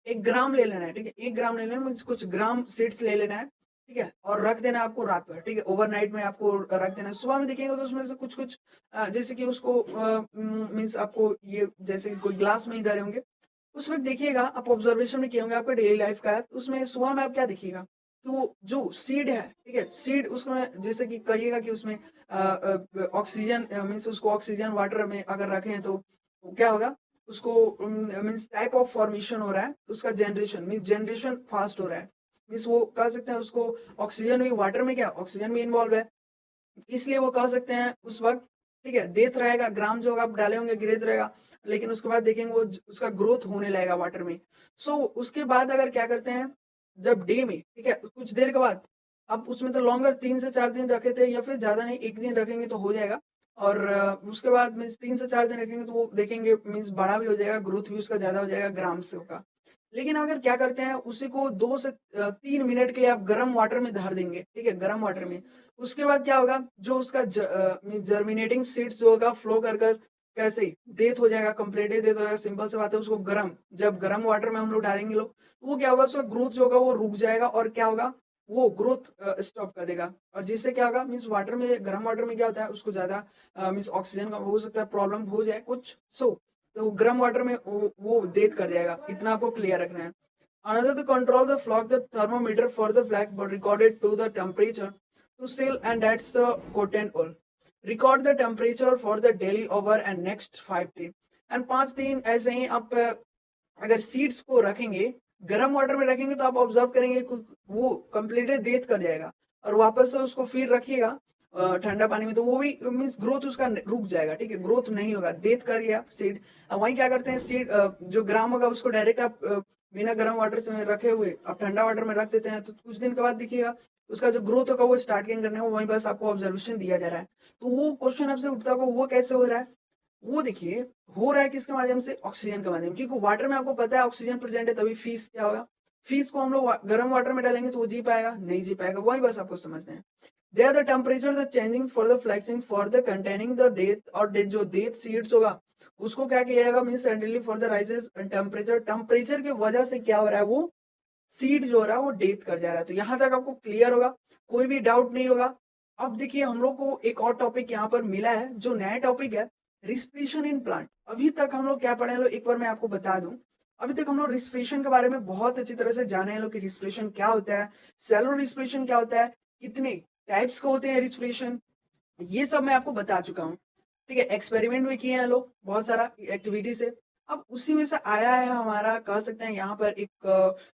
[SPEAKER 1] 1 ग्राम ले लेना है। ठीक है, 1 ग्राम ले लेना है, कुछ ग्राम सीड्स ले लेना है। ठीक है, और रख देना है आपको रात भर। ठीक है, ओवरनाइट में आपको रख देना है। सुबह में देखेंगे तो उसमें से कुछ कुछ जैसे कि उसको मीन्स आपको ये जैसे कि कोई ग्लास में ही धरे होंगे, उस वक्त देखिएगा आप ऑब्जर्वेशन में किए होंगे, आपका डेली लाइफ का है, उसमें सुबह में आप क्या देखिएगा, तो जो सीड है, ठीक है, सीड उसमें जैसे कि कहिएगा कि उसमें ऑक्सीजन मीन्स उसको ऑक्सीजन वाटर में अगर रखें तो क्या होगा, उसको मीन्स टाइप ऑफ फॉर्मेशन हो रहा है, उसका जनरेशन मीन्स जनरेशन फास्ट हो रहा है। मीन्स वो कह सकते हैं उसको ऑक्सीजन भी वाटर में क्या ऑक्सीजन भी इन्वॉल्व है, इसलिए वो कह सकते हैं उस वक्त। ठीक है, देत रहेगा ग्राम जो आप डाले होंगे गिरेत रहेगा, लेकिन उसके बाद देखेंगे वो उसका ग्रोथ होने लगेगा वाटर में। सो उसके बाद अगर क्या करते हैं, जब डे में, ठीक है, कुछ देर के बाद अब उसमें तो लॉन्गर 3 से 4 दिन रखे थे या फिर ज्यादा नहीं 1 दिन रखेंगे तो हो जाएगा। और उसके बाद मीन्स 3 से 4 दिन रखेंगे तो वो देखेंगे मीन्स बड़ा भी हो जाएगा, ग्रोथ भी उसका ज्यादा हो जाएगा ग्राम से होगा। लेकिन अगर क्या करते हैं उसी को 2 से 3 मिनट के लिए आप गर्म वाटर में धर देंगे। ठीक है, गर्म वाटर में, उसके बाद क्या होगा, जो उसका जर्मिनेटिंग सीड्स जो होगा फ्लो कर कर कैसे डेथ हो जाएगा, कंप्लीट डेथ हो जाएगा। सिंपल से बात है, उसको गर्म जब गर्म वाटर में हम लोग डालेंगे लोग, तो वो क्या होगा, उसका ग्रोथ जो होगा वो रुक जाएगा और क्या होगा, वो ग्रोथ स्टॉप कर देगा। और जिससे क्या होगा, मीन्स वाटर में गर्म वाटर में क्या होता है, उसको ज्यादा मीन्स ऑक्सीजन का हो सकता है प्रॉब्लम हो जाए कुछ। तो गर्म वाटर में वो डेथ कर जाएगा। इतना आपको क्लियर रखना है। Another to control the flock the thermometer for the flag but recorded to the temperature to seal and that's the cotton wool. Record the temperature for the daily over and next 5 days. And 5 दिन ऐसे ही आप अगर seeds को रखेंगे गर्म water में रखेंगे तो आप ऑब्जर्व करेंगे वो कंप्लीटली डेथ कर जाएगा और वापस से उसको फिर रखिएगा ठंडा पानी में तो वो भी मीन्स ग्रोथ उसका रुक जाएगा। ठीक है, ग्रोथ नहीं होगा, डेथ कर गया सीड। वहीं क्या करते हैं, सीड जो ग्राम होगा उसको डायरेक्ट आप बिना गर्म वाटर से रखे हुए आप ठंडा वाटर में रख देते हैं, तो कुछ दिन के बाद देखिएगा उसका जो ग्रोथ होगा वो स्टार्ट गेन करने वहीं बस आपको ऑब्जर्वेशन दिया जा रहा है। तो वो क्वेश्चन आपसे उठता होगा वो कैसे हो रहा है, वो देखिए हो रहा है किसके माध्यम से, ऑक्सीजन के माध्यम, क्योंकि वाटर में आपको पता है ऑक्सीजन प्रेजेंट है, तभी फीस क्या होगा, फीस को हम लोग गर्म वाटर में डालेंगे तो वो जी पाएगा, नहीं जी पाएगा, वही बस आपको समझना है। They are the temperature the changing for the flexing for the containing the death और जो डेथ सीड्स होगा उसको क्या किया जाएगा, mean suddenly for the rises temperature, temperature की वजह से क्या हो रहा है, वो सीड जो हो रहा है वो डेथ कर जा रहा है। तो यहाँ तक आपको क्लियर होगा, कोई भी डाउट नहीं होगा। अब देखिए हम लोग को एक और टॉपिक यहाँ पर मिला है जो नया टॉपिक है, रिस्पिरेशन इन प्लांट। अभी तक हम लोग क्या पढ़े हैं लोग, एक बार मैं आपको बता दूं, अभी तक हम लोग रिस्पिरेशन के बारे में बहुत अच्छी तरह से जाने हैं लोग कि रिस्पिरेशन क्या होता है, सेलुलर रिस्पिरेशन क्या होता है, कितने टाइप्स के होते हैं रिस्पिरेशन, ये सब मैं आपको बता चुका हूँ। ठीक है, एक्सपेरिमेंट भी किए हैं लोग बहुत सारा एक्टिविटी से। अब उसी में से आया है हमारा कह सकते हैं यहाँ पर एक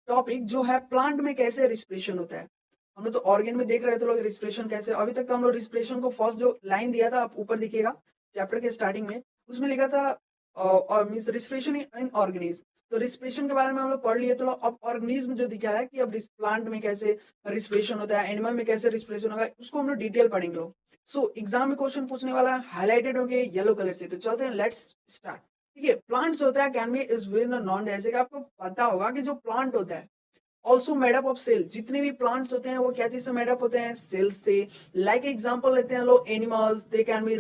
[SPEAKER 1] टॉपिक जो है प्लांट में कैसे रिस्पिरेशन होता है। हम लोग तो ऑर्गेन में देख रहे थे लोग रिस्पिरेशन कैसे, अभी तक तो हम लोग रिस्पिरेशन को फर्स्ट जो लाइन दिया था आप ऊपर देखिएगा चैप्टर के स्टार्टिंग में, उसमें लिखा था और मीन्स रिस्पिरेशन इन ऑर्गेनिज्म। तो रिस्पिरेशन के बारे में हम लोग पढ़ लिए। तो अब ऑर्गेनिज्म जो दिखा है कि अब प्लांट में कैसे रिस्पिरेशन होता है, एनिमल में कैसे रिस्पिरेशन होगा, उसको हम लोग डिटेल पढ़ेंगे लोग। सो एग्जाम में क्वेश्चन पूछने वाला हाईलाइटेड होंगे येलो कलर से। तो चलते हैं, लेट्स स्टार्ट। ठीक है, प्लांट्स होता है can B is with non, जैसे कि आपको पता होगा कि जो प्लांट होता है also made up of cell. जितने भी प्लांट्स होते हैं वो क्या चीज से मेड अप होते हैं, सेल्स से। लाइक एग्जांपल लेते हैं लोग animals, they can be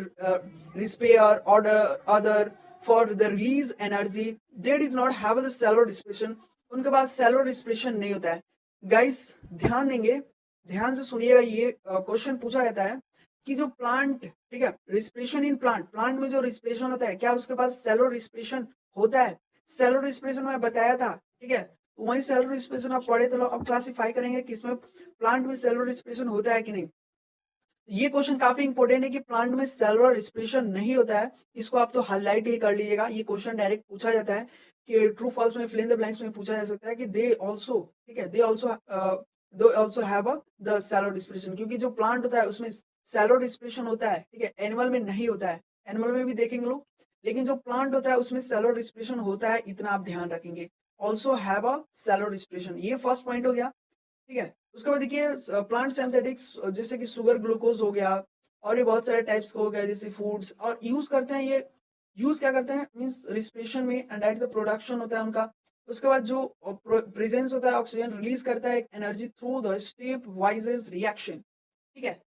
[SPEAKER 1] respire order other for the release energy, they did not have the cellular respiration. उनके पास सेलुलर रिस्पिरेशन नहीं होता है। गाइस ध्यान देंगे, ध्यान से सुनिएगा, ये क्वेश्चन पूछा जाता है कि जो प्लांट, ठीक है, रिस्पिरेशन इन प्लांट, प्लांट में जो रिस्पिरेशन होता है क्या उसके पास सेलुलर रिस्पिरेशन होता है? सेलुलर रिस्पिरेशन मैं बताया था, ठीक है, वही सेलुलर रिस्पिरेशन आप पढ़े तो अब क्लासिफाई करेंगे किसमें प्लांट में सेलुलर रिस्पिरेशन होता है कि नहीं। ये क्वेश्चन काफी इंपॉर्टेंट है कि प्लांट में सेलुलर रिस्पिरेशन नहीं होता है, इसको आप तो हाईलाइट ही कर लीजिएगा। ये क्वेश्चन डायरेक्ट पूछा जाता है कि ट्रू फॉल्स में, फिल इन द ब्लैंक्स में पूछा जा सकता है कि दे आल्सो, ठीक है, they also have a the cellular respiration, क्योंकि जो प्लांट होता है उसमें सेलुलर रिस्पिरेशन होता है, ठीक है, एनिमल में नहीं होता है। एनिमल में भी देखेंगे लोग, लेकिन जो प्लांट होता है उसमें सेलुलर रिस्पिरेशन होता है, इतना आप ध्यान रखेंगे। Also have a cellular respiration, ये फर्स्ट पॉइंट हो गया, ठीक है। उसके बाद देखिए प्लांट सिंथेटिक्स, जैसे कि शुगर ग्लूकोज हो गया, और ये बहुत सारे टाइप्स हो गए जैसे फूड्स, और यूज करते हैं ये, यूज क्या करते हैं मींस रिस्पिरेशन में, एंड एट द प्रोडक्शन होता है उनका। उसके बाद जो प्रेजेंस होता है ऑक्सीजन रिलीज करता है energy through the step wise reaction, ठीक है।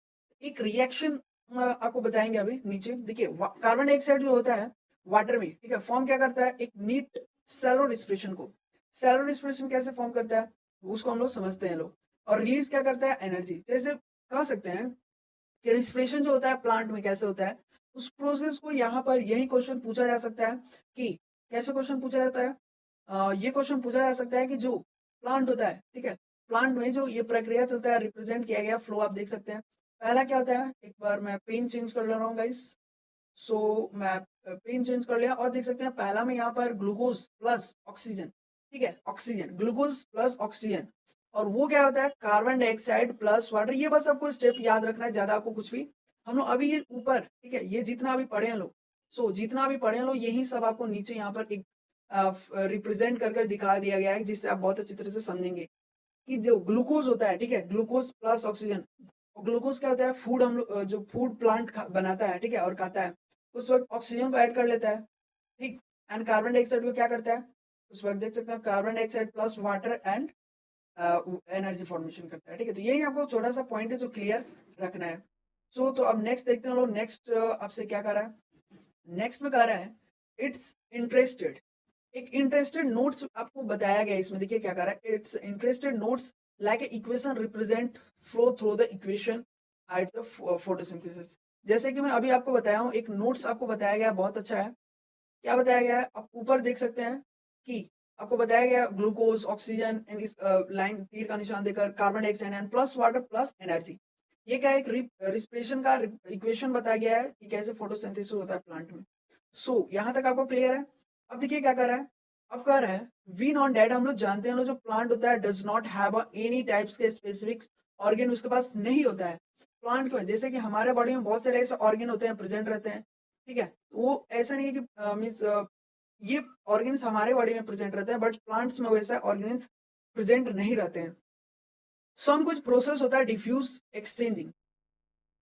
[SPEAKER 1] एक रिएक्शन आपको बताएंगे अभी नीचे। देखिए कार्बन डाइऑक्साइड जो होता है वाटर में, ठीक है, फॉर्म क्या करता है, एक नीट सेलुलर रिस्पिरेशन को। सेलुलर रिस्पिरेशन कैसे फॉर्म करता है उसको हम लोग समझते हैं लोग। और रिलीज क्या करता है, एनर्जी। जैसे कह सकते हैं कि रिस्पिरेशन जो होता है प्लांट में कैसे होता है, उस प्रोसेस को यहाँ पर यही क्वेश्चन पूछा जा सकता है कि कैसे क्वेश्चन पूछा जाता है। ये क्वेश्चन पूछा जा सकता है कि जो प्लांट होता है, ठीक है, प्लांट में जो ये प्रक्रिया चलता है, रिप्रेजेंट किया गया फ्लो आप देख सकते हैं। पहला क्या होता है, एक बार मैं पेन चेंज कर ले रहा हूँ गाइस। सो मैं पेन चेंज कर लिया, और देख सकते हैं पहला में यहाँ पर ग्लूकोज प्लस ऑक्सीजन, ठीक है, ऑक्सीजन, ग्लूकोज प्लस ऑक्सीजन। और वो क्या होता है, कार्बन डाइऑक्साइड प्लस वाटर। ये बस आपको स्टेप याद रखना है, ज्यादा आपको कुछ भी हम लोग अभी ये ऊपर, ठीक है, ये जितना अभी पढ़े हैं लोग, सो जितना अभी पढ़े हैं लोग, यही सब आपको नीचे यहाँ पर एक रिप्रेजेंट कर कर दिखा दिया गया है, जिससे आप बहुत अच्छी तरह से समझेंगे कि जो ग्लूकोज होता है, ठीक है, ग्लूकोज प्लस ऑक्सीजन। ग्लूकोज क्या होता है, फूड हम लोग जो फूड प्लांट बनाता है, ठीक है, और खाता है, उस वक्त ऑक्सीजन को ऐड कर लेता है, ठीक। एंड कार्बन डाइऑक्साइड को क्या करता है, उस वक्त देख सकते हैं carbon dioxide plus water and energy formation करता है, ठीक है। तो यही आपको छोटा सा पॉइंट है जो क्लियर रखना है। सो तो अब नेक्स्ट देखते हैं लोग, नेक्स्ट आपसे क्या कर रहा है। नेक्स्ट में कह रहा है इट्स इंटरेस्टेड। एक इंटरेस्टेड नोट्स आपको बताया गया इसमें, देखिए क्या कर रहा है, it's interested notes like equation represent flow through the equation at the photosynthesis. जैसे कि मैं अभी आपको बताया हूँ, एक नोट्स आपको बताया गया, बहुत अच्छा है। क्या बताया गया है, आप ऊपर देख सकते हैं कि आपको बताया गया ग्लूकोज ऑक्सीजन एंड इस लाइन तीर का निशान देकर carbon dioxide and plus water plus energy. ये क्या है, एक रिस्पिरेशन का इक्वेशन बताया गया है कि कैसे फोटोसिंथेसिस होता है प्लांट में। सो यहाँ तक आपको क्लियर है। अब देखिए क्या कर रहा है, अब कह रहा है वी नॉन डेट, हम लोग जानते हैं लोग, जो प्लांट होता है does not have any types के स्पेसिफिक ऑर्गन उसके पास नहीं होता है। प्लांट में जैसे कि हमारे बॉडी में बहुत सारे ऐसे ऑर्गन होते हैं, प्रेजेंट रहते हैं, ठीक है, वो ऐसा नहीं है कि मीन्स ये ऑर्गन्स हमारे बॉडी में प्रेजेंट रहते हैं, बट प्लांट्स में वैसा ऑर्गन्स प्रेजेंट नहीं रहते हैं। सम कुछ प्रोसेस होता है diffuse exchanging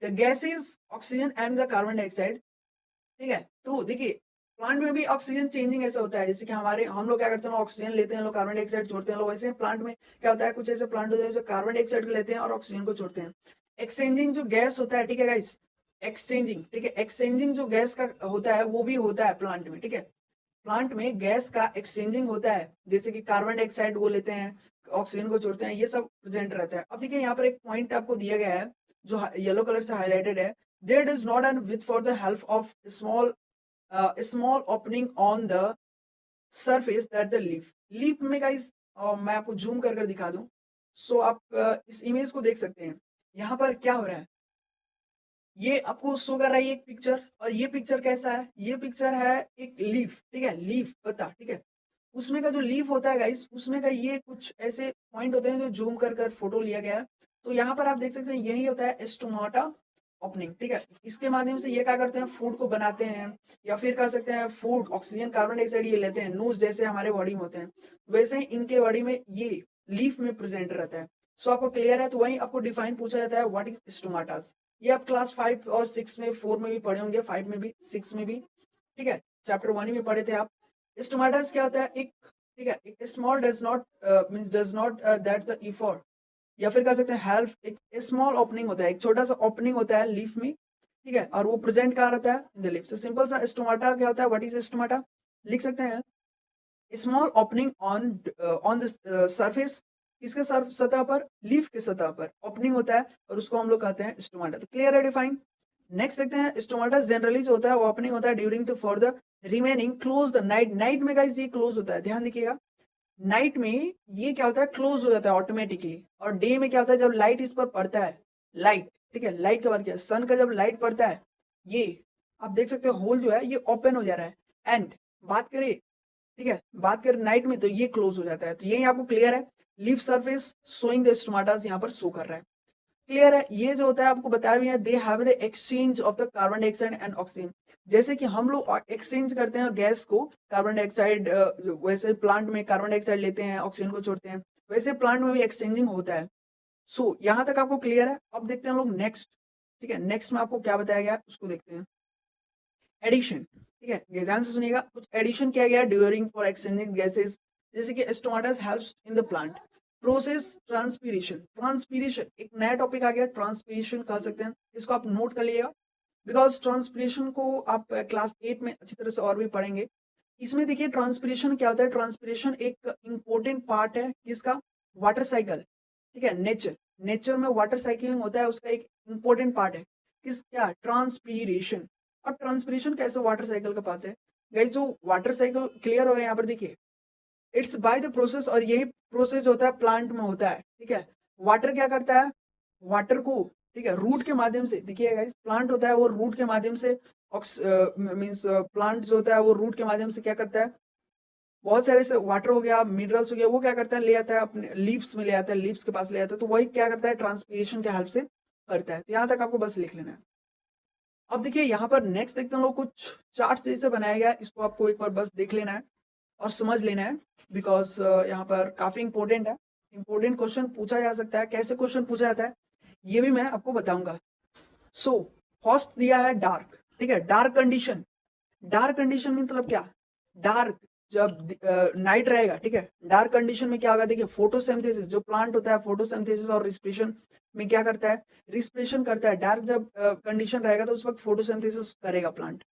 [SPEAKER 1] the gases oxygen and the carbon dioxide, ठीक है। तो देखिए प्लांट में भी ऑक्सीजन चेंजिंग ऐसा होता है, जैसे कि हमारे हम लोग क्या करते हैं, ऑक्सीजन लेते हैं, लोग कार्बन डाइऑक्साइड छोड़ते हैं, लोग वैसे प्लांट में क्या होता है, कुछ ऐसे प्लांट होते हैं जो कार्बन डाइऑक्साइड को लेते हैं और ऑक्सीजन को छोड़ते हैं। एक्सचेंजिंग जो गैस होता है, ठीक है गाइस, एक्सचेंजिंग, ठीक है, एक्सचेंजिंग जो गैस का होता है वो भी होता है प्लांट में, ठीक है। प्लांट में गैस का एक्सचेंजिंग होता है, जैसे कि कार्बन डाइऑक्साइड वो लेते हैं, ऑक्सीजन को छोड़ते हैं, ये सब प्रेजेंट रहता है। अब देखिए यहाँ पर एक पॉइंट आपको दिया गया है जो येलो कलर से हाईलाइटेड है, there is not an with for the help of small opening on the surface that the leaf. Leaf में गाइस मैं आपको जूम कर कर दिखा दूं। सो आप इस इमेज को देख सकते हैं, यहाँ पर क्या हो रहा है, ये आपको शो कर रहा है एक पिक्चर, और ये पिक्चर कैसा है, ये पिक्चर है एक लीफ, ठीक है, लीफ पत्ता, ठीक है। उसमें का जो लीफ होता है गाइस, उसमें का ये कुछ ऐसे पॉइंट होते हैं जो जूम कर कर फोटो लिया गया है। तो यहाँ पर आप देख सकते हैं यही होता है स्टोमाटा ओपनिंग, ठीक है। इसके माध्यम से ये क्या करते हैं, फूड को बनाते हैं, या फिर कह सकते हैं फूड, ऑक्सीजन, कार्बन डाइऑक्साइड ये लेते हैं, नोज जैसे हमारे बॉडी में होते हैं, वैसे ही इनके बॉडी में ये लीफ में प्रेजेंट रहता है। सो आपको क्लियर है, तो वहीं आपको डिफाइन पूछा जाता है व्हाट इज स्टोमाटास। ये आप क्लास 5 और 6 में, 4 में भी पढ़े होंगे, 5 में भी, 6 में भी, ठीक है, चैप्टर 1 में पढ़े थे आप। स्टोमाटास क्या होता है, एक, ठीक है, एक small does not means does not that the effort, या फिर कह सकते हैं हेल्प, एक स्मॉल ओपनिंग होता है, एक छोटा सा ओपनिंग होता है लीफ में, ठीक है, और वो प्रेजेंट कहाँ रहता है, इन द लीफ। तो सिंपल सा स्टोमाटा क्या होता है, व्हाट इज स्टोमाटा, लिख सकते हैं small opening on the surface, किसके सतह पर, लीफ के सतह पर ओपनिंग होता है, और उसको हम लोग कहते हैं स्टोमाटा। तो क्लियर है, डिफाइन। नेक्स्ट देखते हैं, स्टोमाटा जनरली जो होता है वो ओपनिंग होता है during the for the remaining close the night. Night में गाइस ये क्लोज होता है, ध्यान देखिएगा, नाइट में ये क्या होता है, क्लोज हो जाता है ऑटोमेटिकली। और डे में क्या होता है, जब लाइट इस पर पड़ता है, लाइट, ठीक है, लाइट के बाद क्या, सन का जब लाइट पड़ता है, ये आप देख सकते हो होल जो है ये ओपन हो जा रहा है। एंड बात करें, ठीक है, बात करें नाइट में, तो ये क्लोज हो जाता है। तो यही आपको क्लियर है, लीफ सरफेस शोइंग द स्टोमाटास यहाँ पर शो कर रहा है। क्लियर है, ये जो होता है आपको बताया भी है, they have the exchange of the carbon dioxide and oxygen. जैसे कि हम लोग एक्सचेंज करते हैं गैस को, कार्बन डाइऑक्साइड, वैसे प्लांट में कार्बन डाइऑक्साइड लेते हैं, ऑक्सीजन को छोड़ते हैं, वैसे प्लांट में भी एक्सचेंजिंग होता है। सो यहाँ तक आपको क्लियर है। अब देखते हैं हम लोग नेक्स्ट, ठीक है, नेक्स्ट में आपको क्या बताया गया उसको देखते हैं। एडिशन, ठीक है, ये ध्यान से सुनिएगा, कुछ एडिशन किया गया ड्यूरिंग फॉर एक्सचेंजिंग गैसेस, जैसे कि stomatas helps in the plant process transpiration. Transpiration एक नया टॉपिक आ गया, ट्रांसपीरेशन कह सकते हैं, इसको आप नोट कर लिएगा, बिकॉज ट्रांसपीरेशन को आप क्लास 8 में अच्छी तरह से और भी पढ़ेंगे। इसमें देखिए ट्रांसपीरेशन क्या होता है, ट्रांसपीरेशन एक इंपॉर्टेंट पार्ट है किसका, वाटर साइकिल, ठीक है, नेचर, नेचर में वाटर साइकिलिंग होता है, उसका एक इंपॉर्टेंट पार्ट है, किस, क्या, ट्रांसपीरेशन। और ट्रांसपीरेशन कैसे वाटर साइकिल का पार्ट है, गाइस जो वाटर साइकिल क्लियर हो गया यहाँ पर देखिए, इट्स बाय द प्रोसेस, और यही प्रोसेस होता है प्लांट में होता है, ठीक है। वाटर क्या करता है, वाटर को, ठीक है, रूट के माध्यम से, देखिए गाइस प्लांट होता है वो रूट के माध्यम से, मींस प्लांट जो होता है वो रूट के माध्यम से क्या करता है, बहुत सारे से वाटर हो गया, मिनरल्स हो गया, वो क्या करता है, ले आता है अपने लीव्स में, ले आता है, लीव्स के पास ले आता है, तो वही क्या करता है, ट्रांसपीरेशन के हेल्प से करता है। तो यहाँ तक आपको बस लिख लेना है। अब देखिए यहाँ पर नेक्स्ट देखते हैं लोग, कुछ चार्ट जैसे बनाया गया है, इसको आपको एक बार बस देख लेना है और समझ लेना है, बिकॉज यहाँ पर काफी इंपॉर्टेंट है, इंपॉर्टेंट क्वेश्चन पूछा जा सकता है। कैसे क्वेश्चन पूछा जाता है ये भी मैं आपको बताऊंगा। सो फर्स्ट दिया है डार्क, ठीक है, डार्क कंडीशन। डार्क कंडीशन मतलब क्या, डार्क जब नाइट रहेगा, ठीक है, डार्क कंडीशन में क्या होगा, देखिए फोटोसिंथेसिस, जो प्लांट होता है फोटोसिंथेसिस और रिस्पिरेशन में क्या करता है, रिस्पिरेशन करता है। डार्क जब कंडीशन रहेगा तो उस वक्त फोटोसिंथेसिस करेगा प्लांट।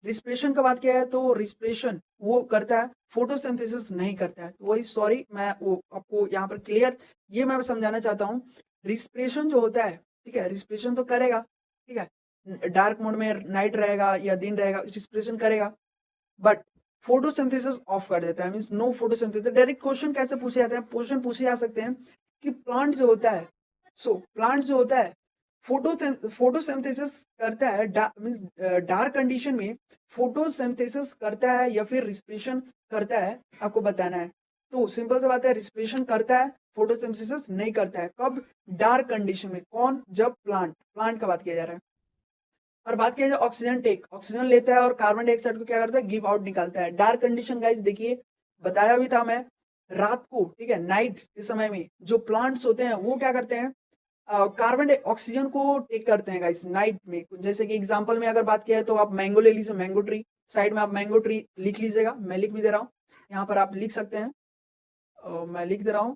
[SPEAKER 1] रिस्पिरेशन का बात किया है तो रिस्पिरेशन वो करता है, फोटोसिंथेसिस नहीं करता है। तो वही, सॉरी, मैं वो आपको यहाँ पर क्लियर ये मैं समझाना चाहता हूँ। रिस्पिरेशन जो होता है, ठीक है, रिस्पिरेशन तो करेगा, ठीक है, डार्क मोड में नाइट रहेगा या दिन रहेगा रिस्पिरेशन करेगा, बट फोटोसिंथेसिस ऑफ कर देता है, means no photosynthesis. Direct question कैसे पूछे जाते हैं, क्वेश्चन पूछे जा सकते हैं कि प्लांट जो होता है, प्लांट जो होता है फोटोसिंथेसिस करता है, मींस डार्क कंडीशन में फोटोसिंथेसिस करता है या फिर रिस्पिरेशन करता है, आपको बताना है। तो सिंपल सी बात है, रिस्पिरेशन करता है, फोटोसिंथेसिस नहीं करता है। कब, डार्क कंडीशन में। कौन, जब प्लांट का बात किया जा रहा है। और बात किया जाए ऑक्सीजन टेक, ऑक्सीजन लेता है और कार्बन डाइऑक्साइड को क्या करता है, गिव आउट निकालता है। डार्क कंडीशन गाइस देखिए बताया भी था मैं, रात को, ठीक है, नाइट के समय में जो प्लांट्स होते हैं वो क्या करते हैं, कार्बन ऑक्सीजन को टेक करते हैं गाइस नाइट में। जैसे कि एग्जांपल में अगर बात किया है तो आप मैंगो ले लीजिए, मैंगो ट्री, साइड में आप मैंगो ट्री लिख लीजिएगा, मैं लिख भी दे रहा हूँ, यहाँ पर आप लिख सकते हैं, मैं लिख दे रहा हूँ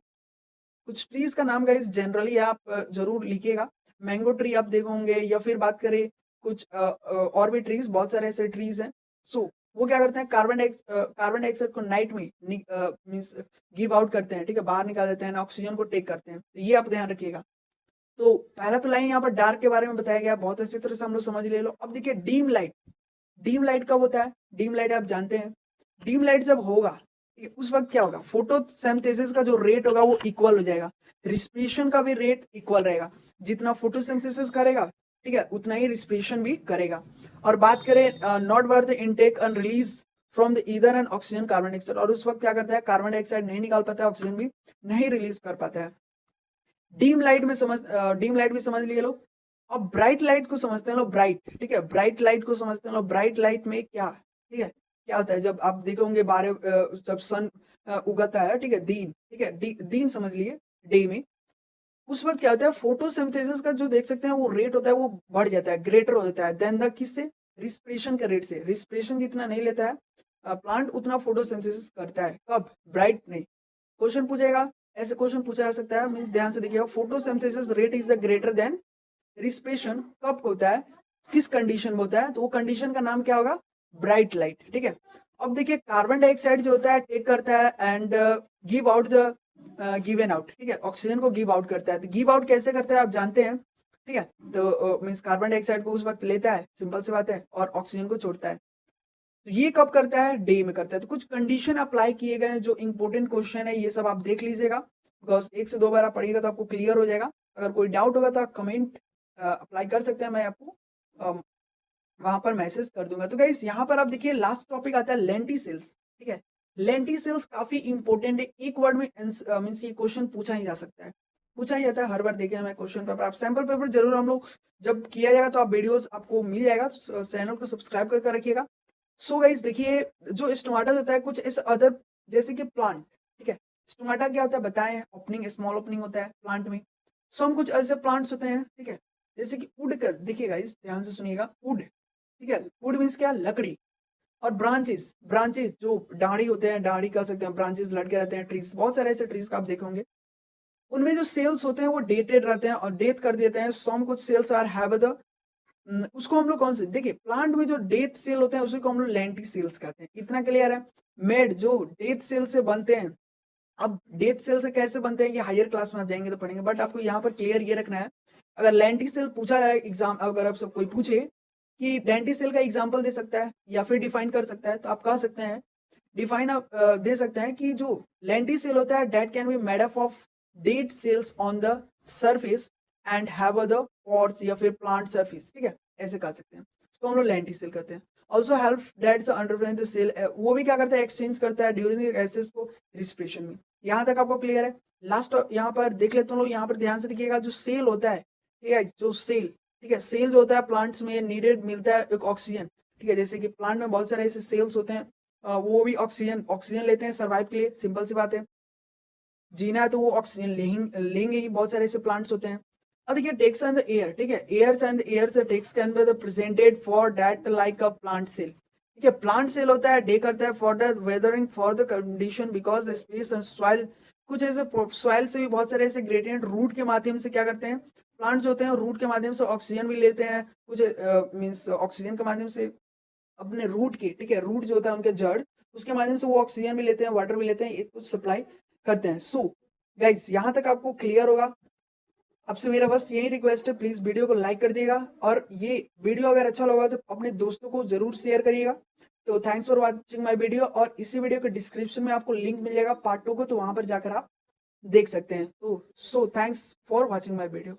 [SPEAKER 1] कुछ ट्रीज का नाम गाइस, जनरली आप जरूर लिखिएगा। मैंगो ट्री आप देखोगे, या फिर बात करें कुछ और भी ट्रीज, बहुत सारे ऐसे ट्रीज हैं। सो वो क्या करते हैं, कार्बन डाइऑक्साइड को नाइट में मींस गिव आउट करते हैं, ठीक है, बाहर निकाल देते हैं, ऑक्सीजन को टेक करते हैं। तो ये आप ध्यान रखिएगा। तो पहला तो लाइन यहाँ पर डार्क के बारे में बताया गया, बहुत अच्छी तरह से हम लोग समझ ले लो। अब देखिए डीम लाइट, डीम लाइट कब होता है, डीम लाइट आप जानते हैं, डीम लाइट जब होगा उस वक्त क्या होगा, फोटोसिंथेसिस का जो रेट होगा वो इक्वल हो जाएगा, रिस्पिरेशन का भी रेट इक्वल रहेगा। जितना फोटोसिंथेसिस करेगा, ठीक है, उतना ही रिस्पिरेशन भी करेगा। और बात करें not worth the intake and release from the either and oxygen carbon dioxide, और उस वक्त क्या करता है, कार्बन डाइऑक्साइड नहीं निकाल पाता है, ऑक्सीजन भी नहीं रिलीज कर पाता है। डीम लाइट भी समझ लिए लोग। अब ब्राइट लाइट को समझते हैं लोग, ब्राइट, ठीक है, ब्राइट लाइट को समझते हैं लोग। ब्राइट लाइट में क्या, ठीक है, क्या होता है जब आप देखोगे जब सन उगता है, ठीक है, दीन, ठीक है, दीन समझ लिए, डे में, उस वक्त क्या होता है, फोटोसिंथेसिस का जो देख सकते हैं वो रेट होता है वो बढ़ जाता है, ग्रेटर हो जाता है देन द किससे, रिस्पिरेशन के रेट से। रिस्पिरेशन जितना नहीं लेता है प्लांट उतना फोटोसिंथेसिस करता है, कब, ब्राइट नहीं। क्वेश्चन पूछेगा, ऐसे क्वेश्चन पूछा जा सकता है, मींस ध्यान से देखिएगा, photosynthesis rate is the greater than respiration कब होता है, किस कंडीशन में होता है, तो वो कंडीशन का नाम क्या होगा, ब्राइट लाइट, ठीक है। अब देखिए कार्बन डाइऑक्साइड जो होता है टेक करता है and give out the given out, ठीक है, ऑक्सीजन को गिव आउट करता है। तो गिव आउट कैसे करता है आप जानते हैं, ठीक है, तो मींस कार्बन डाइऑक्साइड को उस वक्त लेता है, सिंपल सी बात है, और ऑक्सीजन को छोड़ता है। तो ये कब करता है, डे में करता है। तो कुछ कंडीशन अप्लाई किए गए हैं जो इंपॉर्टेंट क्वेश्चन है, ये सब आप देख लीजिएगा, बिकॉज एक से दो बार आप पढ़िएगा तो आपको क्लियर हो जाएगा। अगर कोई डाउट होगा तो आप कमेंट अप्लाई कर सकते हैं, मैं आपको वहां पर मैसेज कर दूंगा। तो गाइस यहाँ पर आप देखिए लास्ट टॉपिक आता है लेंटिसेल्स, ठीक है। लेंटिसेल्स काफी इंपॉर्टेंट है, एक वर्ड में मींस ये क्वेश्चन पूछा ही जा सकता है, पूछा ही जाता है हर बार। देखिए मैं क्वेश्चन पेपर, आप सैंपल पेपर जरूर हम लोग जब किया जाएगा तो आप वीडियोस आपको मिल जाएगा, तो चैनल को सब्सक्राइब करके रखिएगा। सो गाइस देखिए जो स्टोमाटा होता है कुछ इस अदर जैसे कि प्लांट, ठीक है, स्टोमाटा क्या होता है बताएं, ओपनिंग, स्मॉल ओपनिंग होता है प्लांट में। सो हम कुछ ऐसे प्लांट्स होते हैं, ठीक है, जैसे कि वुड का, देखिएगा इस ध्यान से सुनिएगा, वुड, ठीक है, वुड मीन्स क्या, लकड़ी। और ब्रांचेस, ब्रांचेस जो डाढ़ी होते हैं, डाढ़ी कह सकते हैं, ब्रांचेस लटके रहते हैं, ट्रीज, बहुत सारे ऐसे ट्रीज का आप देखेंगे, उनमें जो सेल्स होते हैं वो डेटेड रहते हैं और डेथ कर देते हैं। सम कुछ सेल्स आर हैव द उसको हम लोग कौन से, देखिए प्लांट में जो डेथ सेल होते हैं उसको हम लोग लेंटी सेल्स कहते हैं, इतना क्लियर है। मेड जो डेथ सेल से बनते हैं, अब डेथ सेल से कैसे बनते हैं ये हायर क्लास में आप जाएंगे तो पढ़ेंगे, बट आपको यहाँ पर क्लियर ये रखना है। अगर लेंटी सेल पूछा जाए एग्जाम, अगर आप सब कोई पूछे कि लेंटी सेल का एग्जाम्पल दे सकता है या फिर डिफाइन कर सकता है, तो आप कह सकते हैं, डिफाइन आप दे सकते हैं कि जो लेंटी सेल होता है date can be made up of dead cells on the surface and have the pores या फिर प्लांट सरफेस, ठीक है, ऐसे कह सकते हैं, उसको हम लोग लेंटी सेल कहते हैं। Also help that's underpin the cell, वो भी क्या करता है, एक्सचेंज करता है ड्यूरिंग द गैसेस को रिस्पिरेशन में। यहाँ तक आपको क्लियर है। लास्ट यहाँ पर देख लेते हैं लोग, यहाँ पर ध्यान से देखिएगा, जो सेल होता है, ठीक है, जो सेल, ठीक है, सेल जो होता है प्लांट्स में नीडेड मिलता है एक ऑक्सीजन, ठीक है, जैसे कि प्लांट में बहुत सारे ऐसे सेल्स होते हैं, वो भी ऑक्सीजन ऑक्सीजन लेते हैं सर्वाइव के लिए, सिंपल सी बात है, जीना है तो वो ऑक्सीजन लेंगे ही, बहुत सारे ऐसे प्लांट्स होते हैं। अब देखिए टेक्स एंड द एयर, ठीक है, एयर्स एंड एयर से takes can be presented for that like a plant cell, ठीक है, प्लांट सेल होता है, डे करता है for the weathering for the condition because the space and soil, कुछ ऐसे सॉइल से भी बहुत सारे ऐसे ग्रेडियंट रूट के माध्यम से क्या करते हैं, प्लांट्स होते हैं रूट के माध्यम से ऑक्सीजन भी लेते हैं, कुछ मीन्स ऑक्सीजन के माध्यम से अपने रूट की, ठीक है, रूट जो होता है उनके जड़, उसके माध्यम से वो ऑक्सीजन भी लेते हैं, वाटर भी लेते हैं, ये कुछ सप्लाई करते हैं। सो गाइस यहाँ तक आपको क्लियर होगा। आपसे मेरा बस यही रिक्वेस्ट है, प्लीज वीडियो को लाइक कर दिएगा, और ये वीडियो अगर अच्छा लगा तो अपने दोस्तों को जरूर शेयर करिएगा। तो thanks for watching my video, और इसी वीडियो के डिस्क्रिप्शन में आपको लिंक मिल जाएगा पार्ट 2 को, तो वहां पर जाकर आप देख सकते हैं। तो so thanks for watching my video.